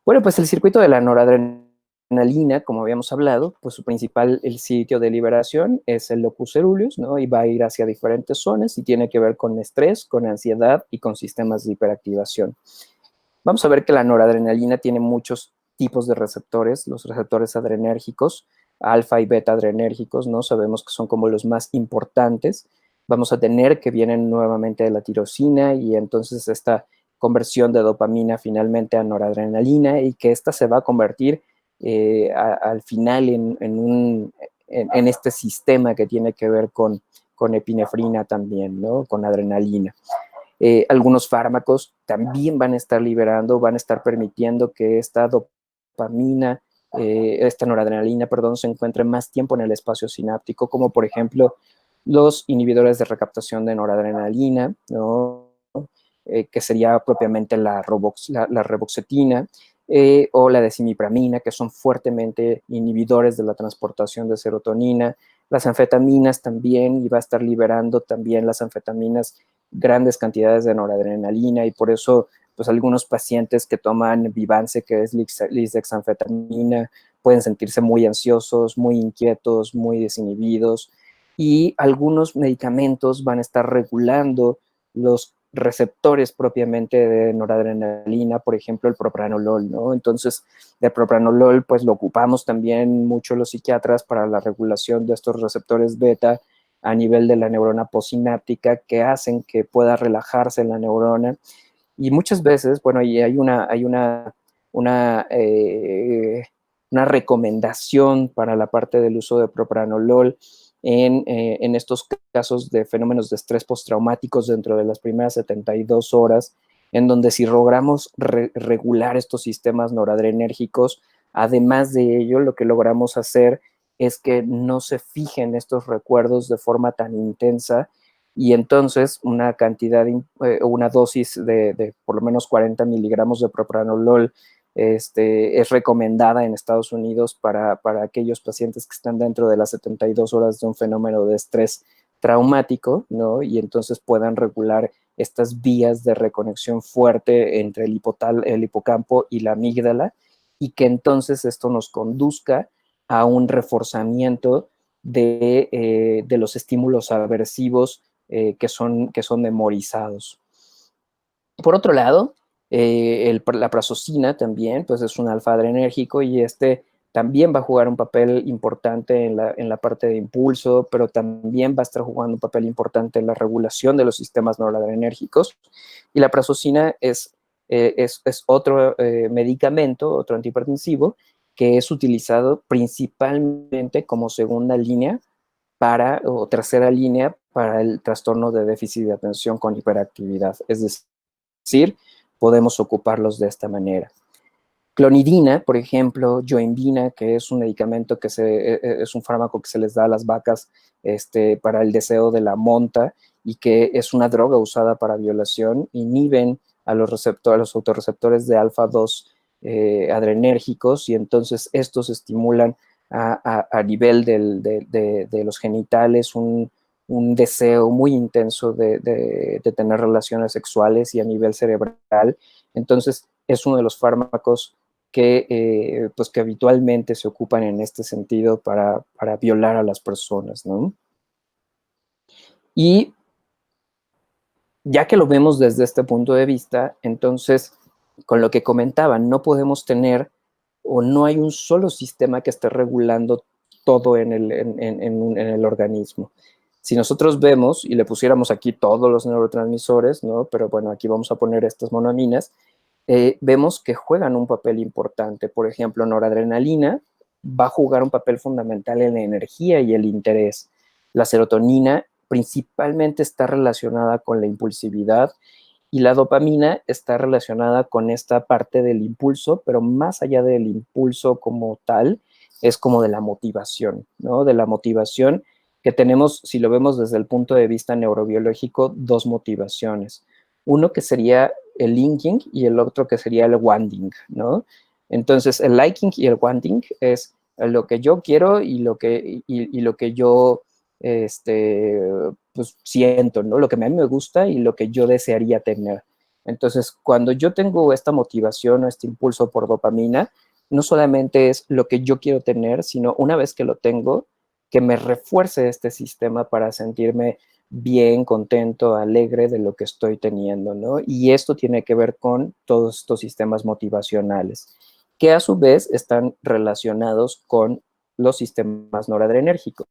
Bueno, pues el circuito de la noradrenalina, como habíamos hablado, pues su principal el sitio de liberación es el locus coeruleus, ¿no? Y va a ir hacia diferentes zonas y tiene que ver con estrés, con ansiedad y con sistemas de hiperactivación. Vamos a ver que la noradrenalina tiene muchos tipos de receptores, los receptores adrenérgicos, alfa y beta adrenérgicos, ¿no? Sabemos que son como los más importantes. Vamos a tener que vienen nuevamente de la tirosina y entonces esta conversión de dopamina finalmente a noradrenalina y que esta se va a convertir al final en este sistema que tiene que ver con epinefrina también, ¿no? Con adrenalina. Algunos fármacos también van a estar liberando, van a estar permitiendo que esta dopamina, esta noradrenalina, perdón, se encuentre más tiempo en el espacio sináptico, como por ejemplo los inhibidores de recaptación de noradrenalina, ¿no? Que sería propiamente la reboxetina, o la decimipramina, que son fuertemente inhibidores de la transportación de serotonina. Las anfetaminas también, y va a estar liberando también las anfetaminas grandes cantidades de noradrenalina, y por eso pues algunos pacientes que toman Vyvanse, que es lisdexanfetamina, pueden sentirse muy ansiosos, muy inquietos, muy desinhibidos, y algunos medicamentos van a estar regulando los receptores propiamente de noradrenalina, por ejemplo, el propranolol, ¿no? Entonces, el propranolol, pues lo ocupamos también mucho los psiquiatras para la regulación de estos receptores beta a nivel de la neurona postsináptica que hacen que pueda relajarse la neurona. Y muchas veces, bueno, y hay una recomendación para la parte del uso de propranolol en estos casos de fenómenos de estrés postraumáticos dentro de las primeras 72 horas, en donde si logramos regular estos sistemas noradrenérgicos, además de ello, lo que logramos hacer es que no se fijen estos recuerdos de forma tan intensa y entonces una cantidad, una dosis de por lo menos 40 miligramos de propranolol es recomendada en Estados Unidos para aquellos pacientes que están dentro de las 72 horas de un fenómeno de estrés traumático, ¿no? Y entonces puedan regular estas vías de reconexión fuerte entre el hipocampo y la amígdala, y que entonces esto nos conduzca a un reforzamiento de los estímulos aversivos que son memorizados. Por otro lado, la prazosina también, pues es un alfa-adrenérgico y también va a jugar un papel importante en la parte de impulso, pero también va a estar jugando un papel importante en la regulación de los sistemas noradrenérgicos. Y la prazosina es otro medicamento, otro antihipertensivo, que es utilizado principalmente como segunda línea o tercera línea para el trastorno de déficit de atención con hiperactividad. Es decir, podemos ocuparlos de esta manera. Clonidina, por ejemplo, yoembina, que es un medicamento es un fármaco que se les da a las vacas para el deseo de la monta y que es una droga usada para violación, inhiben a los autorreceptores de alfa-2 adrenérgicos y entonces estos estimulan a nivel de los genitales un deseo muy intenso de tener relaciones sexuales y a nivel cerebral. Entonces, es uno de los fármacos que habitualmente se ocupan en este sentido para violar a las personas, ¿no? Y ya que lo vemos desde este punto de vista, entonces, con lo que comentaban, no podemos tener o no hay un solo sistema que esté regulando todo en el organismo. Si nosotros vemos y le pusiéramos aquí todos los neurotransmisores, ¿no? Pero bueno, aquí vamos a poner estas monoaminas, vemos que juegan un papel importante. Por ejemplo, noradrenalina va a jugar un papel fundamental en la energía y el interés. La serotonina principalmente está relacionada con la impulsividad y la dopamina está relacionada con esta parte del impulso, pero más allá del impulso como tal, es como de la motivación, ¿no? De la motivación que tenemos, si lo vemos desde el punto de vista neurobiológico, dos motivaciones. Uno que sería el linking y el otro que sería el wanting, ¿no? Entonces, el liking y el wanting es lo que yo quiero y lo que yo pues siento, ¿no? Lo que a mí me gusta y lo que yo desearía tener. Entonces, cuando yo tengo esta motivación o este impulso por dopamina, no solamente es lo que yo quiero tener, sino una vez que lo tengo, que me refuerce este sistema para sentirme bien, contento, alegre de lo que estoy teniendo, ¿no? Y esto tiene que ver con todos estos sistemas motivacionales, que a su vez están relacionados con los sistemas noradrenérgicos.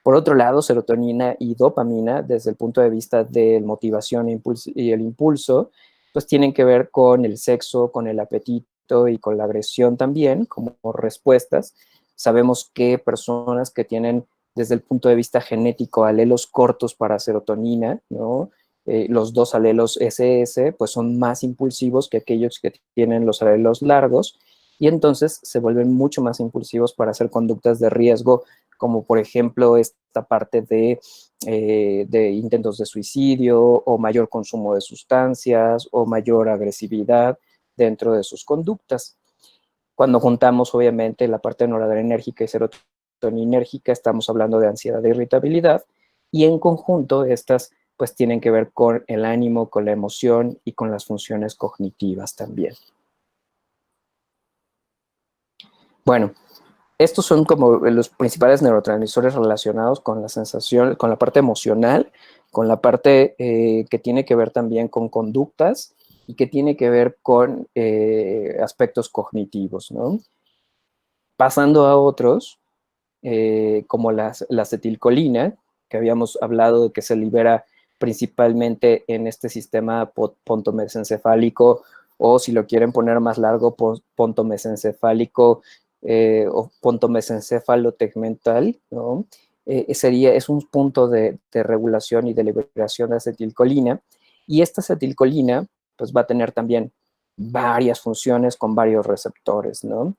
Por otro lado, serotonina y dopamina, desde el punto de vista de motivación y el impulso, pues tienen que ver con el sexo, con el apetito y con la agresión también, como respuestas. Sabemos que personas que tienen desde el punto de vista genético alelos cortos para serotonina, ¿no? Los dos alelos SS, pues son más impulsivos que aquellos que tienen los alelos largos y entonces se vuelven mucho más impulsivos para hacer conductas de riesgo como por ejemplo esta parte de intentos de suicidio o mayor consumo de sustancias o mayor agresividad dentro de sus conductas. Cuando juntamos obviamente la parte noradrenérgica y serotoninérgica, estamos hablando de ansiedad e irritabilidad y en conjunto estas pues tienen que ver con el ánimo, con la emoción y con las funciones cognitivas también. Bueno, estos son como los principales neurotransmisores relacionados con la sensación, con la parte emocional, con la parte que tiene que ver también con conductas y que tiene que ver con aspectos cognitivos, ¿no? Pasando a otros, como la acetilcolina, que habíamos hablado de que se libera principalmente en este sistema pontomesencefálico, o si lo quieren poner más largo, pontomesencefálico o pontomesencéfalo tegmental, ¿no? Es un punto de regulación y de liberación de acetilcolina, y esta acetilcolina pues va a tener también varias funciones con varios receptores, ¿no?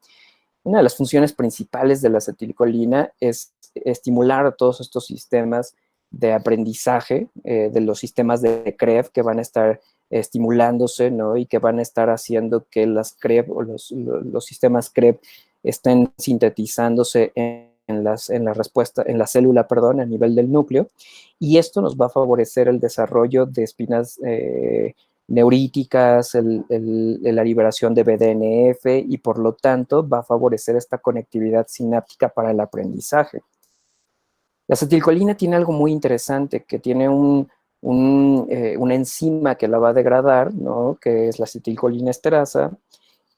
Una de las funciones principales de la acetilcolina es estimular a todos estos sistemas de aprendizaje, de los sistemas de CREB que van a estar estimulándose, ¿no? Y que van a estar haciendo que las CREB o los sistemas CREB estén sintetizándose en la célula, perdón, a nivel del núcleo. Y esto nos va a favorecer el desarrollo de espinas neuríticas, la liberación de BDNF y por lo tanto va a favorecer esta conectividad sináptica para el aprendizaje. La acetilcolina tiene algo muy interesante, que tiene una enzima que la va a degradar, ¿no? Que es la acetilcolina esterasa,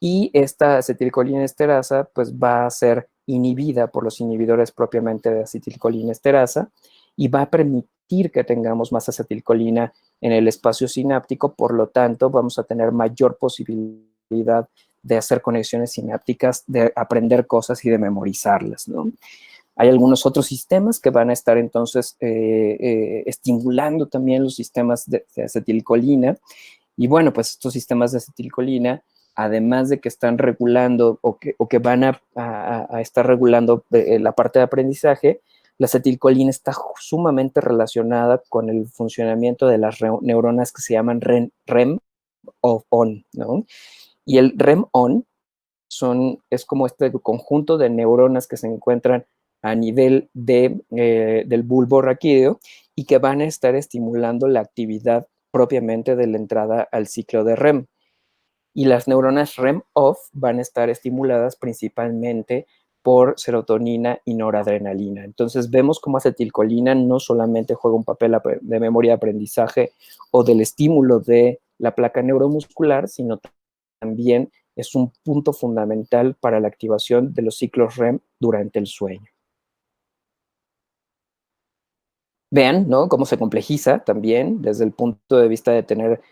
y esta acetilcolina esterasa pues va a ser inhibida por los inhibidores propiamente de acetilcolina esterasa y va a permitir que tengamos más acetilcolina en el espacio sináptico, por lo tanto vamos a tener mayor posibilidad de hacer conexiones sinápticas, de aprender cosas y de memorizarlas, ¿no? Hay algunos otros sistemas que van a estar entonces estimulando también los sistemas de acetilcolina. Y bueno, pues estos sistemas de acetilcolina, además de que están regulando o que van a estar regulando la parte de aprendizaje, la acetilcolina está sumamente relacionada con el funcionamiento de las neuronas que se llaman REM o ON, ¿no? Y el REM-ON es como este conjunto de neuronas que se encuentran a nivel del bulbo raquídeo y que van a estar estimulando la actividad propiamente de la entrada al ciclo de REM. Y las neuronas REM-OFF van a estar estimuladas principalmente por serotonina y noradrenalina. Entonces vemos cómo acetilcolina no solamente juega un papel de memoria de aprendizaje o del estímulo de la placa neuromuscular, sino también es un punto fundamental para la activación de los ciclos REM durante el sueño. Vean, ¿no? Cómo se complejiza también desde el punto de vista de tener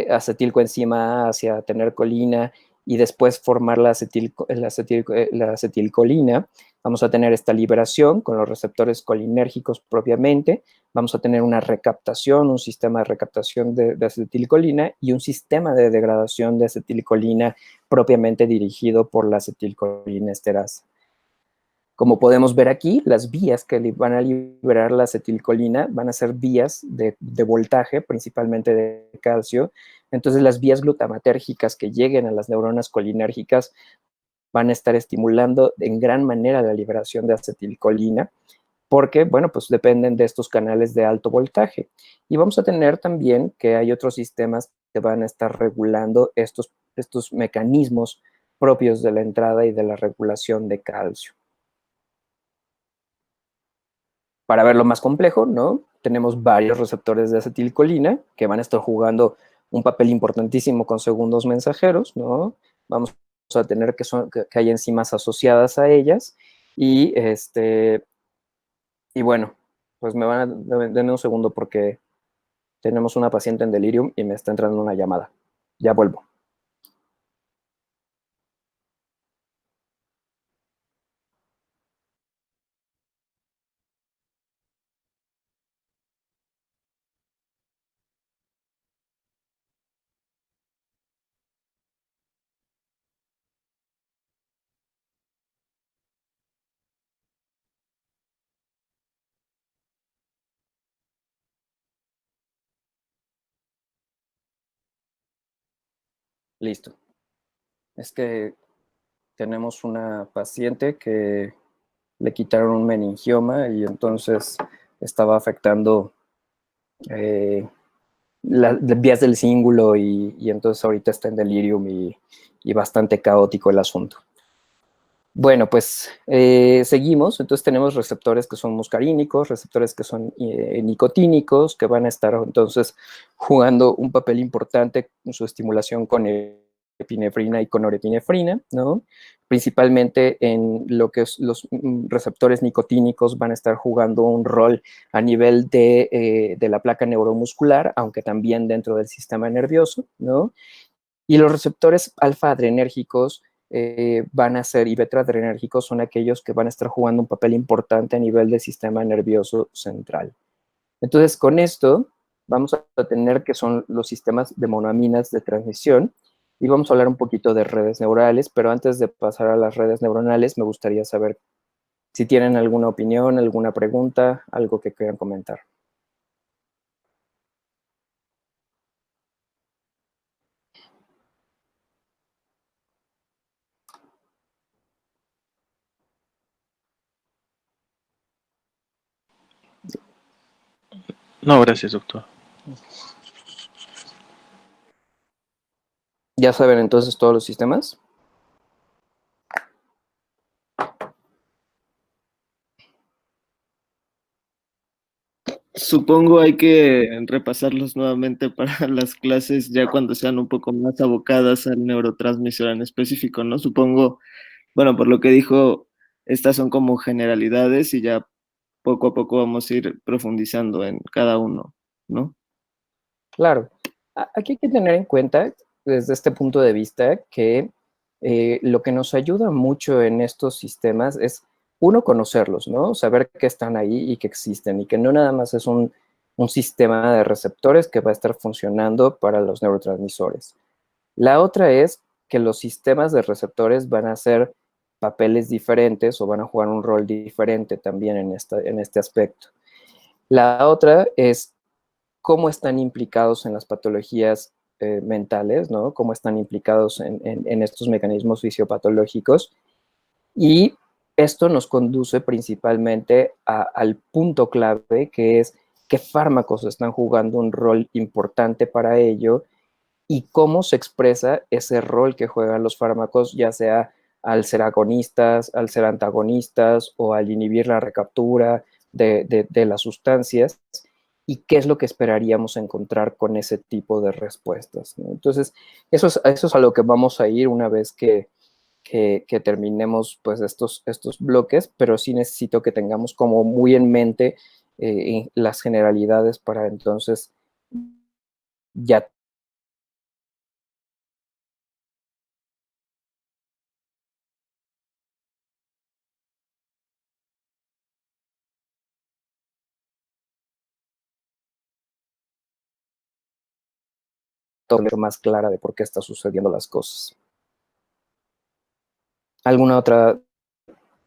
acetilcoenzima A hacia tener colina y después formar la acetilcolina, vamos a tener esta liberación con los receptores colinérgicos propiamente, vamos a tener una recaptación, un sistema de recaptación de acetilcolina y un sistema de degradación de acetilcolina propiamente dirigido por la acetilcolinesterasa. Como podemos ver aquí, las vías que van a liberar la acetilcolina van a ser vías de voltaje, principalmente de calcio. Entonces, las vías glutamatérgicas que lleguen a las neuronas colinérgicas van a estar estimulando en gran manera la liberación de acetilcolina, porque, bueno, pues dependen de estos canales de alto voltaje. Y vamos a tener también que hay otros sistemas que van a estar regulando estos mecanismos propios de la entrada y de la regulación de calcio. Para verlo más complejo, ¿no? Tenemos varios receptores de acetilcolina que van a estar jugando un papel importantísimo con segundos mensajeros, ¿no? Vamos a tener que hay enzimas asociadas a ellas y bueno, pues denme un segundo porque tenemos una paciente en delirium y me está entrando una llamada. Ya vuelvo. Listo. Es que tenemos una paciente que le quitaron un meningioma y entonces estaba afectando las vías del cíngulo y entonces ahorita está en delirium y bastante caótico el asunto. Bueno, pues seguimos. Entonces tenemos receptores que son muscarínicos, receptores que son nicotínicos, que van a estar entonces jugando un papel importante en su estimulación con epinefrina y con norepinefrina, ¿no? Principalmente en lo que es los receptores nicotínicos van a estar jugando un rol a nivel de la placa neuromuscular, aunque también dentro del sistema nervioso, ¿no? Y los receptores alfa-adrenérgicos van a ser, y beta-adrenérgicos son aquellos que van a estar jugando un papel importante a nivel del sistema nervioso central. Entonces, con esto vamos a tener que son los sistemas de monoaminas de transmisión y vamos a hablar un poquito de redes neurales, pero antes de pasar a las redes neuronales, me gustaría saber si tienen alguna opinión, alguna pregunta, algo que quieran comentar. No, gracias, doctor. ¿Ya saben entonces todos los sistemas? Supongo hay que repasarlos nuevamente para las clases ya cuando sean un poco más abocadas al neurotransmisor en específico, ¿no? Supongo, bueno, por lo que dijo, estas son como generalidades y ya poco a poco vamos a ir profundizando en cada uno, ¿no? Claro. Aquí hay que tener en cuenta, desde este punto de vista, que lo que nos ayuda mucho en estos sistemas es, uno, conocerlos, ¿no? Saber que están ahí y que existen y que no nada más es un sistema de receptores que va a estar funcionando para los neurotransmisores. La otra es que los sistemas de receptores van a hacer papeles diferentes o van a jugar un rol diferente también en este aspecto. La otra es cómo están implicados en las patologías mentales, ¿no? Cómo están implicados en estos mecanismos fisiopatológicos. Y esto nos conduce principalmente al punto clave, que es qué fármacos están jugando un rol importante para ello y cómo se expresa ese rol que juegan los fármacos, ya sea al ser agonistas, al ser antagonistas o al inhibir la recaptura de las sustancias y qué es lo que esperaríamos encontrar con ese tipo de respuestas, ¿no? Entonces, eso es a lo que vamos a ir una vez que terminemos pues estos bloques, pero sí necesito que tengamos como muy en mente las generalidades para entonces ya todo más clara de por qué está sucediendo las cosas. ¿Alguna otra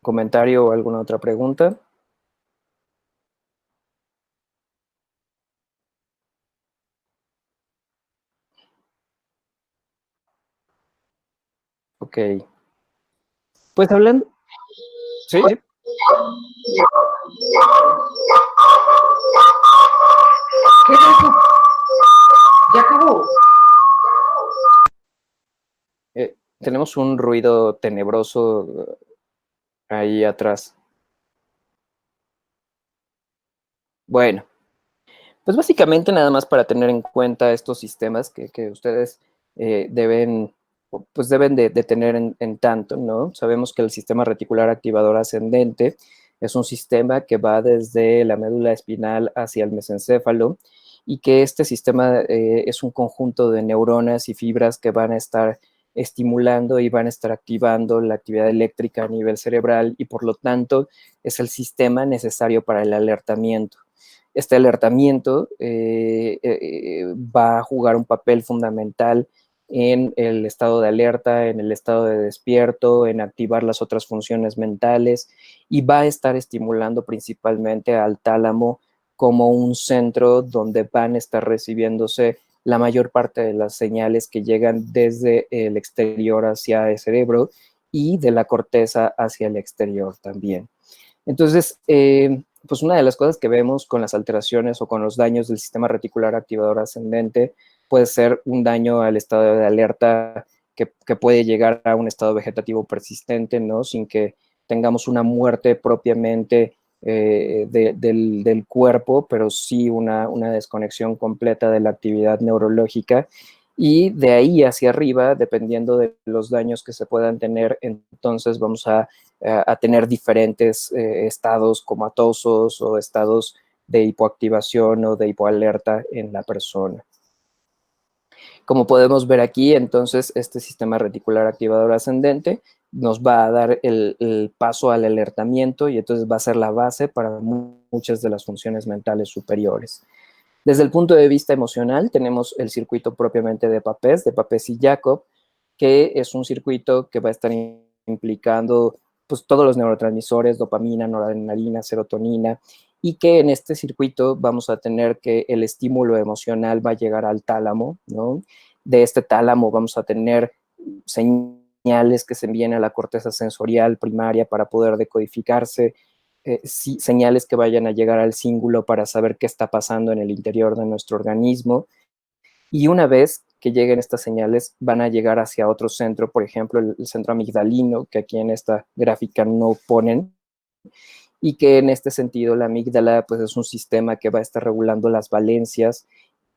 comentario o alguna otra pregunta? Ok. Pues hablando... Sí, sí. ¿Qué es eso? Ya acabó. Tenemos un ruido tenebroso ahí atrás. Bueno, pues básicamente nada más para tener en cuenta estos sistemas que ustedes deben, pues deben de tener en tanto, ¿no? Sabemos que el sistema reticular activador ascendente es un sistema que va desde la médula espinal hacia el mesencéfalo y que este sistema es un conjunto de neuronas y fibras que van a estar estimulando y van a estar activando la actividad eléctrica a nivel cerebral y por lo tanto es el sistema necesario para el alertamiento. Este alertamiento va a jugar un papel fundamental en el estado de alerta, en el estado de despierto, en activar las otras funciones mentales y va a estar estimulando principalmente al tálamo como un centro donde van a estar recibiéndose la mayor parte de las señales que llegan desde el exterior hacia el cerebro y de la corteza hacia el exterior también. Entonces, pues una de las cosas que vemos con las alteraciones o con los daños del sistema reticular activador ascendente puede ser un daño al estado de alerta que puede llegar a un estado vegetativo persistente, ¿no? Sin que tengamos una muerte propiamente del cuerpo, pero sí una desconexión completa de la actividad neurológica. Y de ahí hacia arriba, dependiendo de los daños que se puedan tener, entonces vamos a tener diferentes estados comatosos o estados de hipoactivación o de hipoalerta en la persona. Como podemos ver aquí, entonces, este sistema reticular activador ascendente nos va a dar el paso al alertamiento y entonces va a ser la base para muchas de las funciones mentales superiores. Desde el punto de vista emocional, tenemos el circuito propiamente de Papez y Jacob, que es un circuito que va a estar implicando pues, todos los neurotransmisores, dopamina, noradrenalina, serotonina, y que en este circuito vamos a tener que el estímulo emocional va a llegar al tálamo, ¿no? De este tálamo vamos a tener señales que se envíen a la corteza sensorial primaria para poder decodificarse, señales que vayan a llegar al cíngulo para saber qué está pasando en el interior de nuestro organismo. Y una vez que lleguen estas señales, van a llegar hacia otro centro, por ejemplo, el centro amigdalino, que aquí en esta gráfica no ponen, y que en este sentido la amígdala pues, es un sistema que va a estar regulando las valencias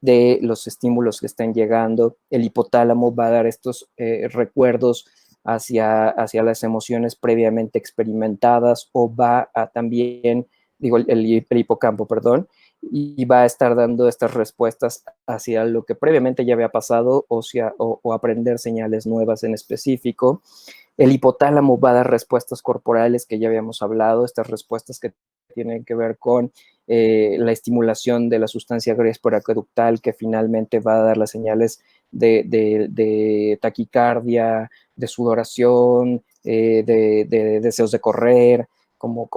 de los estímulos que están llegando. El hipotálamo va a dar estos recuerdos hacia las emociones previamente experimentadas o va a también, digo, el hipocampo, perdón, y va a estar dando estas respuestas hacia lo que previamente ya había pasado o aprender señales nuevas en específico. El hipotálamo va a dar respuestas corporales que ya habíamos hablado, estas respuestas que tienen que ver con la estimulación de la sustancia gres acueductal que finalmente va a dar las señales de taquicardia, de sudoración, de deseos de correr, como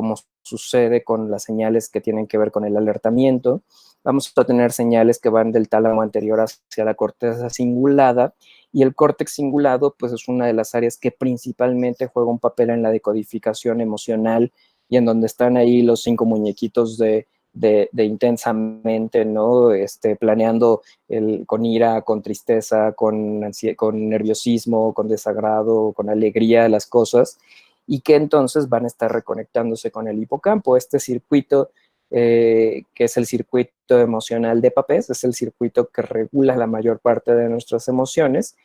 sucede con las señales que tienen que ver con el alertamiento. Vamos a tener señales que van del tálamo anterior hacia la corteza cingulada, y el córtex cingulado pues es una de las áreas que principalmente juega un papel en la decodificación emocional y en donde están ahí los 5 muñequitos de intensamente, ¿no? Planeando con ira, con tristeza, con nerviosismo, con desagrado, con alegría las cosas, y que entonces van a estar reconectándose con el hipocampo. Este circuito, que es el circuito emocional de Papez, es el circuito que regula la mayor parte de nuestras emociones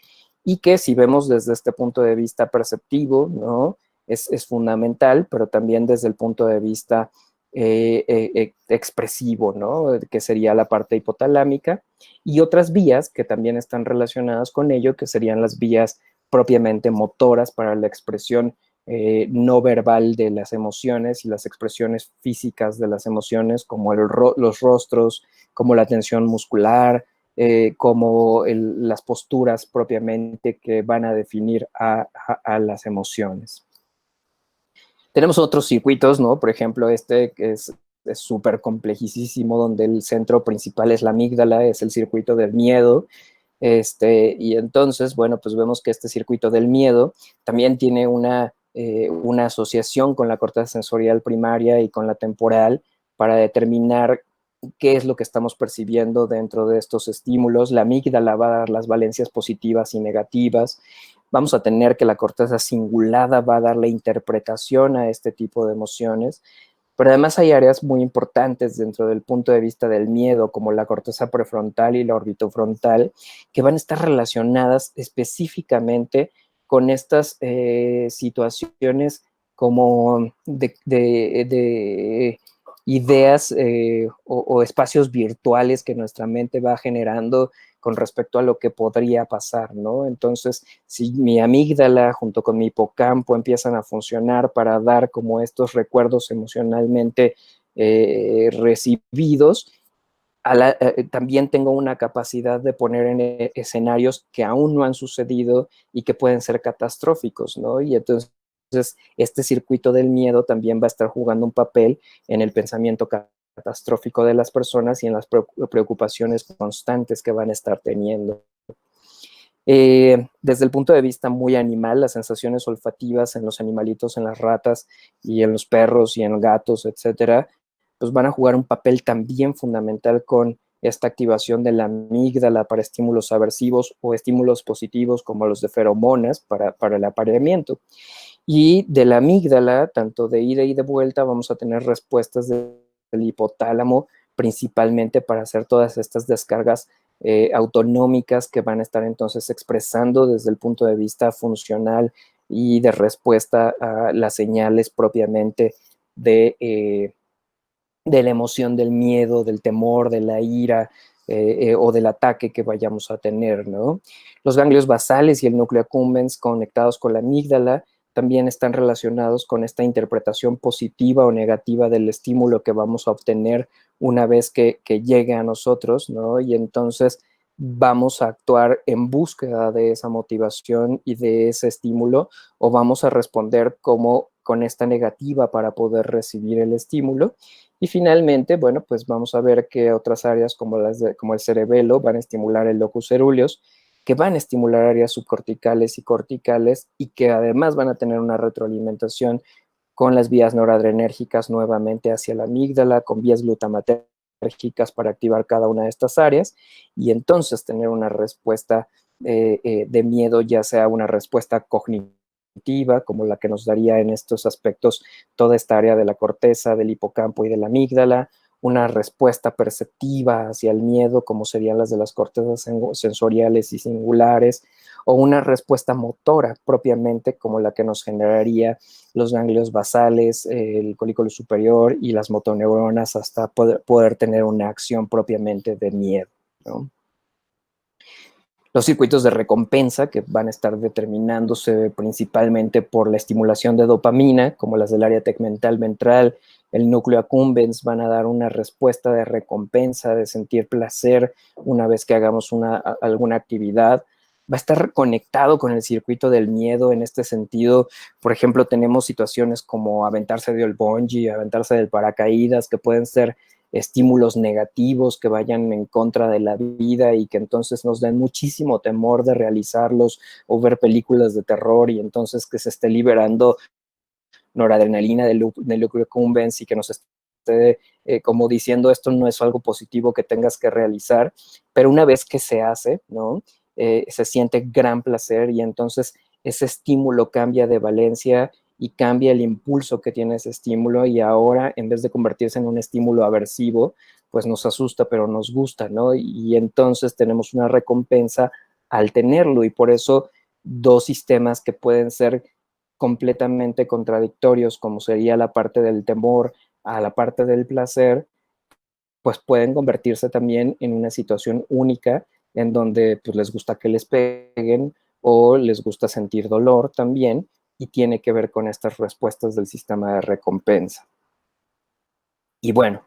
y que si vemos desde este punto de vista perceptivo, ¿no? Es fundamental, pero también desde el punto de vista expresivo, ¿no? Que sería la parte hipotalámica, y otras vías que también están relacionadas con ello, que serían las vías propiamente motoras para la expresión no verbal de las emociones y las expresiones físicas de las emociones, como los rostros, como la tensión muscular, como las posturas propiamente que van a definir a las emociones. Tenemos otros circuitos, ¿no? Por ejemplo, este que es súper complejísimo, donde el centro principal es la amígdala, es el circuito del miedo. Y entonces, bueno, pues vemos que este circuito del miedo también tiene una asociación con la corteza sensorial primaria y con la temporal para determinar qué es lo que estamos percibiendo dentro de estos estímulos. La amígdala va a dar las valencias positivas y negativas. Vamos a tener que la corteza cingulada va a dar la interpretación a este tipo de emociones. Pero además hay áreas muy importantes dentro del punto de vista del miedo, como la corteza prefrontal y la orbitofrontal, que van a estar relacionadas específicamente con estas situaciones como de ideas o espacios virtuales que nuestra mente va generando con respecto a lo que podría pasar, ¿no? Entonces, si mi amígdala junto con mi hipocampo empiezan a funcionar para dar como estos recuerdos emocionalmente recibidos, también tengo una capacidad de poner en escenarios que aún no han sucedido y que pueden ser catastróficos, ¿no? Y entonces este circuito del miedo también va a estar jugando un papel en el pensamiento catastrófico de las personas y en las preocupaciones constantes que van a estar teniendo. Desde el punto de vista muy animal, las sensaciones olfativas en los animalitos, en las ratas y en los perros y en gatos, etcétera, pues van a jugar un papel también fundamental con esta activación de la amígdala para estímulos aversivos o estímulos positivos como los de feromonas para el apareamiento. Y de la amígdala, tanto de ida y de vuelta, vamos a tener respuestas del hipotálamo, principalmente para hacer todas estas descargas autonómicas que van a estar entonces expresando desde el punto de vista funcional y de respuesta a las señales propiamente de la emoción del miedo, del temor, de la ira o del ataque que vayamos a tener, ¿no? Los ganglios basales y el núcleo accumbens conectados con la amígdala también están relacionados con esta interpretación positiva o negativa del estímulo que vamos a obtener una vez que llegue a nosotros, ¿no? Y entonces vamos a actuar en búsqueda de esa motivación y de ese estímulo, o vamos a responder como con esta negativa para poder recibir el estímulo. Y finalmente, bueno, pues vamos a ver que otras áreas como el cerebelo van a estimular el locus coeruleus, que van a estimular áreas subcorticales y corticales y que además van a tener una retroalimentación con las vías noradrenérgicas nuevamente hacia la amígdala, con vías glutamatérgicas para activar cada una de estas áreas y entonces tener una respuesta de miedo, ya sea una respuesta cognitiva, como la que nos daría en estos aspectos toda esta área de la corteza, del hipocampo y de la amígdala, una respuesta perceptiva hacia el miedo, como serían las de las cortezas sensoriales y singulares, o una respuesta motora propiamente, como la que nos generaría los ganglios basales, el colículo superior y las motoneuronas hasta poder tener una acción propiamente de miedo, ¿no? Los circuitos de recompensa, que van a estar determinándose principalmente por la estimulación de dopamina, como las del área tegmental ventral, el núcleo accumbens, van a dar una respuesta de recompensa, de sentir placer una vez que hagamos alguna actividad. Va a estar conectado con el circuito del miedo en este sentido. Por ejemplo, tenemos situaciones como aventarse del bungee, aventarse del paracaídas, que pueden ser estímulos negativos que vayan en contra de la vida y que entonces nos den muchísimo temor de realizarlos, o ver películas de terror y entonces que se esté liberando noradrenalina del núcleo accumbens y que nos esté como diciendo esto no es algo positivo que tengas que realizar, pero una vez que se hace, ¿no? Se siente gran placer y entonces ese estímulo cambia de valencia y cambia el impulso que tiene ese estímulo y ahora en vez de convertirse en un estímulo aversivo, pues nos asusta pero nos gusta, ¿no? Y entonces tenemos una recompensa al tenerlo y por eso dos sistemas que pueden ser completamente contradictorios, como sería la parte del temor a la parte del placer, pues pueden convertirse también en una situación única en donde pues, les gusta que les peguen o les gusta sentir dolor también y tiene que ver con estas respuestas del sistema de recompensa. Y bueno,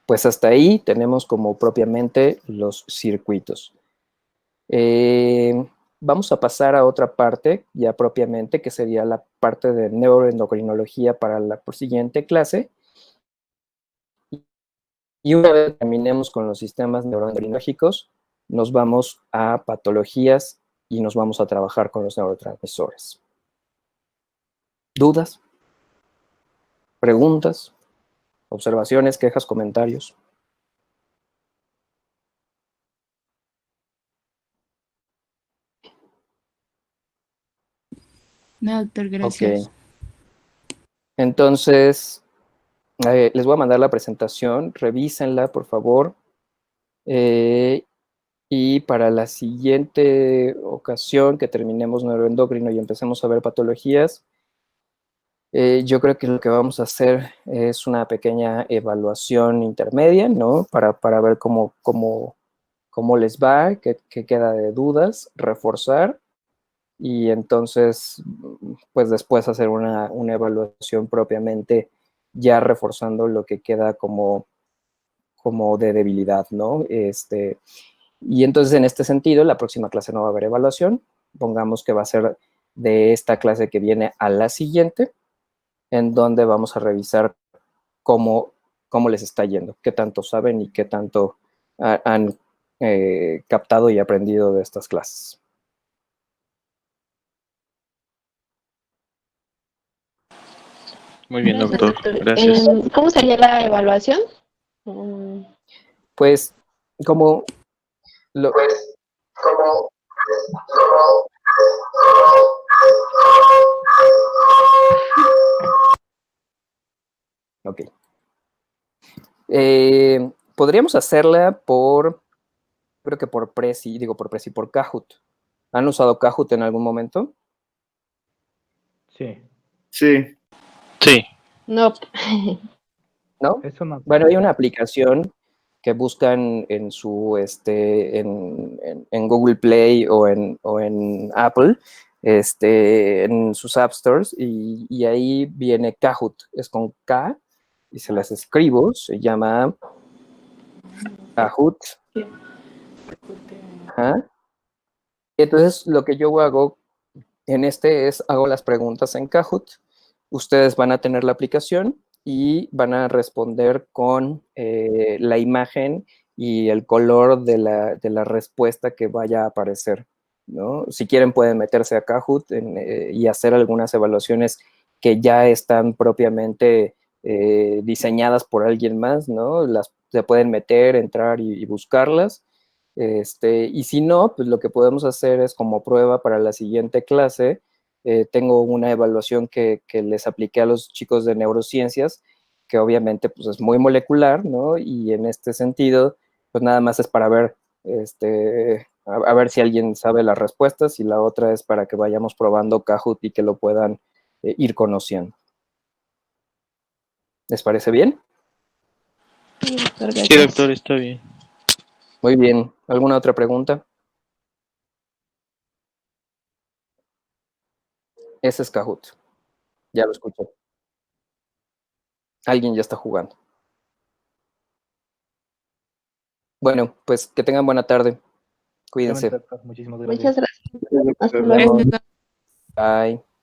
pues hasta ahí tenemos como propiamente los circuitos. Vamos a pasar a otra parte ya propiamente, que sería la parte de neuroendocrinología para la siguiente clase. Y una vez terminemos con los sistemas neuroendocrinológicos, nos vamos a patologías y nos vamos a trabajar con los neurotransmisores. ¿Dudas? ¿Preguntas? ¿Observaciones, quejas, comentarios? No, doctor, gracias. Ok. Entonces, les voy a mandar la presentación, revísenla, por favor. Y para la siguiente ocasión que terminemos neuroendocrino y empecemos a ver patologías, yo creo que lo que vamos a hacer es una pequeña evaluación intermedia, ¿no? Para ver cómo les va, qué queda de dudas, reforzar y entonces, pues después hacer una evaluación propiamente ya reforzando lo que queda como de debilidad, ¿no? Y entonces en este sentido, la próxima clase no va a haber evaluación, pongamos que va a ser de esta clase que viene a la siguiente, en donde vamos a revisar cómo les está yendo, qué tanto saben y qué tanto han captado y aprendido de estas clases. Muy bien, Gracias, doctor. doctor. Gracias. ¿Cómo sería la evaluación? Pues, como lo, ok. Podríamos hacerla creo que por Kahoot. ¿Han usado Kahoot en algún momento? Sí. Sí. Sí. No. ¿No? Es una Bueno, hay una aplicación. aplicación que buscan en su en Google Play o en Apple, en sus App Stores, y ahí viene Kahoot, es con K, y se las escribo, se llama Kahoot. Ajá. Entonces, lo que yo hago hago las preguntas en Kahoot, ustedes van a tener la aplicación y van a responder con la imagen y el color de la respuesta que vaya a aparecer, ¿no? Si quieren pueden meterse a Kahoot y hacer algunas evaluaciones que ya están propiamente diseñadas por alguien más, ¿no? Se pueden meter, entrar y buscarlas. Y si no, pues lo que podemos hacer es como prueba para la siguiente clase, tengo una evaluación que les apliqué a los chicos de neurociencias, que obviamente pues es muy molecular, ¿no? Y en este sentido, pues nada más es para ver, a ver si alguien sabe las respuestas, y la otra es para que vayamos probando Kahoot y que lo puedan ir conociendo. ¿Les parece bien? Sí, doctor, Sí, gracias. doctor, está bien. Muy bien. ¿Alguna otra pregunta? Ese es Kahoot. Ya lo escuché. Alguien ya está jugando. Bueno, pues que tengan buena tarde. Cuídense. Muchísimas gracias. Muchas gracias. Hasta luego. Gracias, doctor. Bye.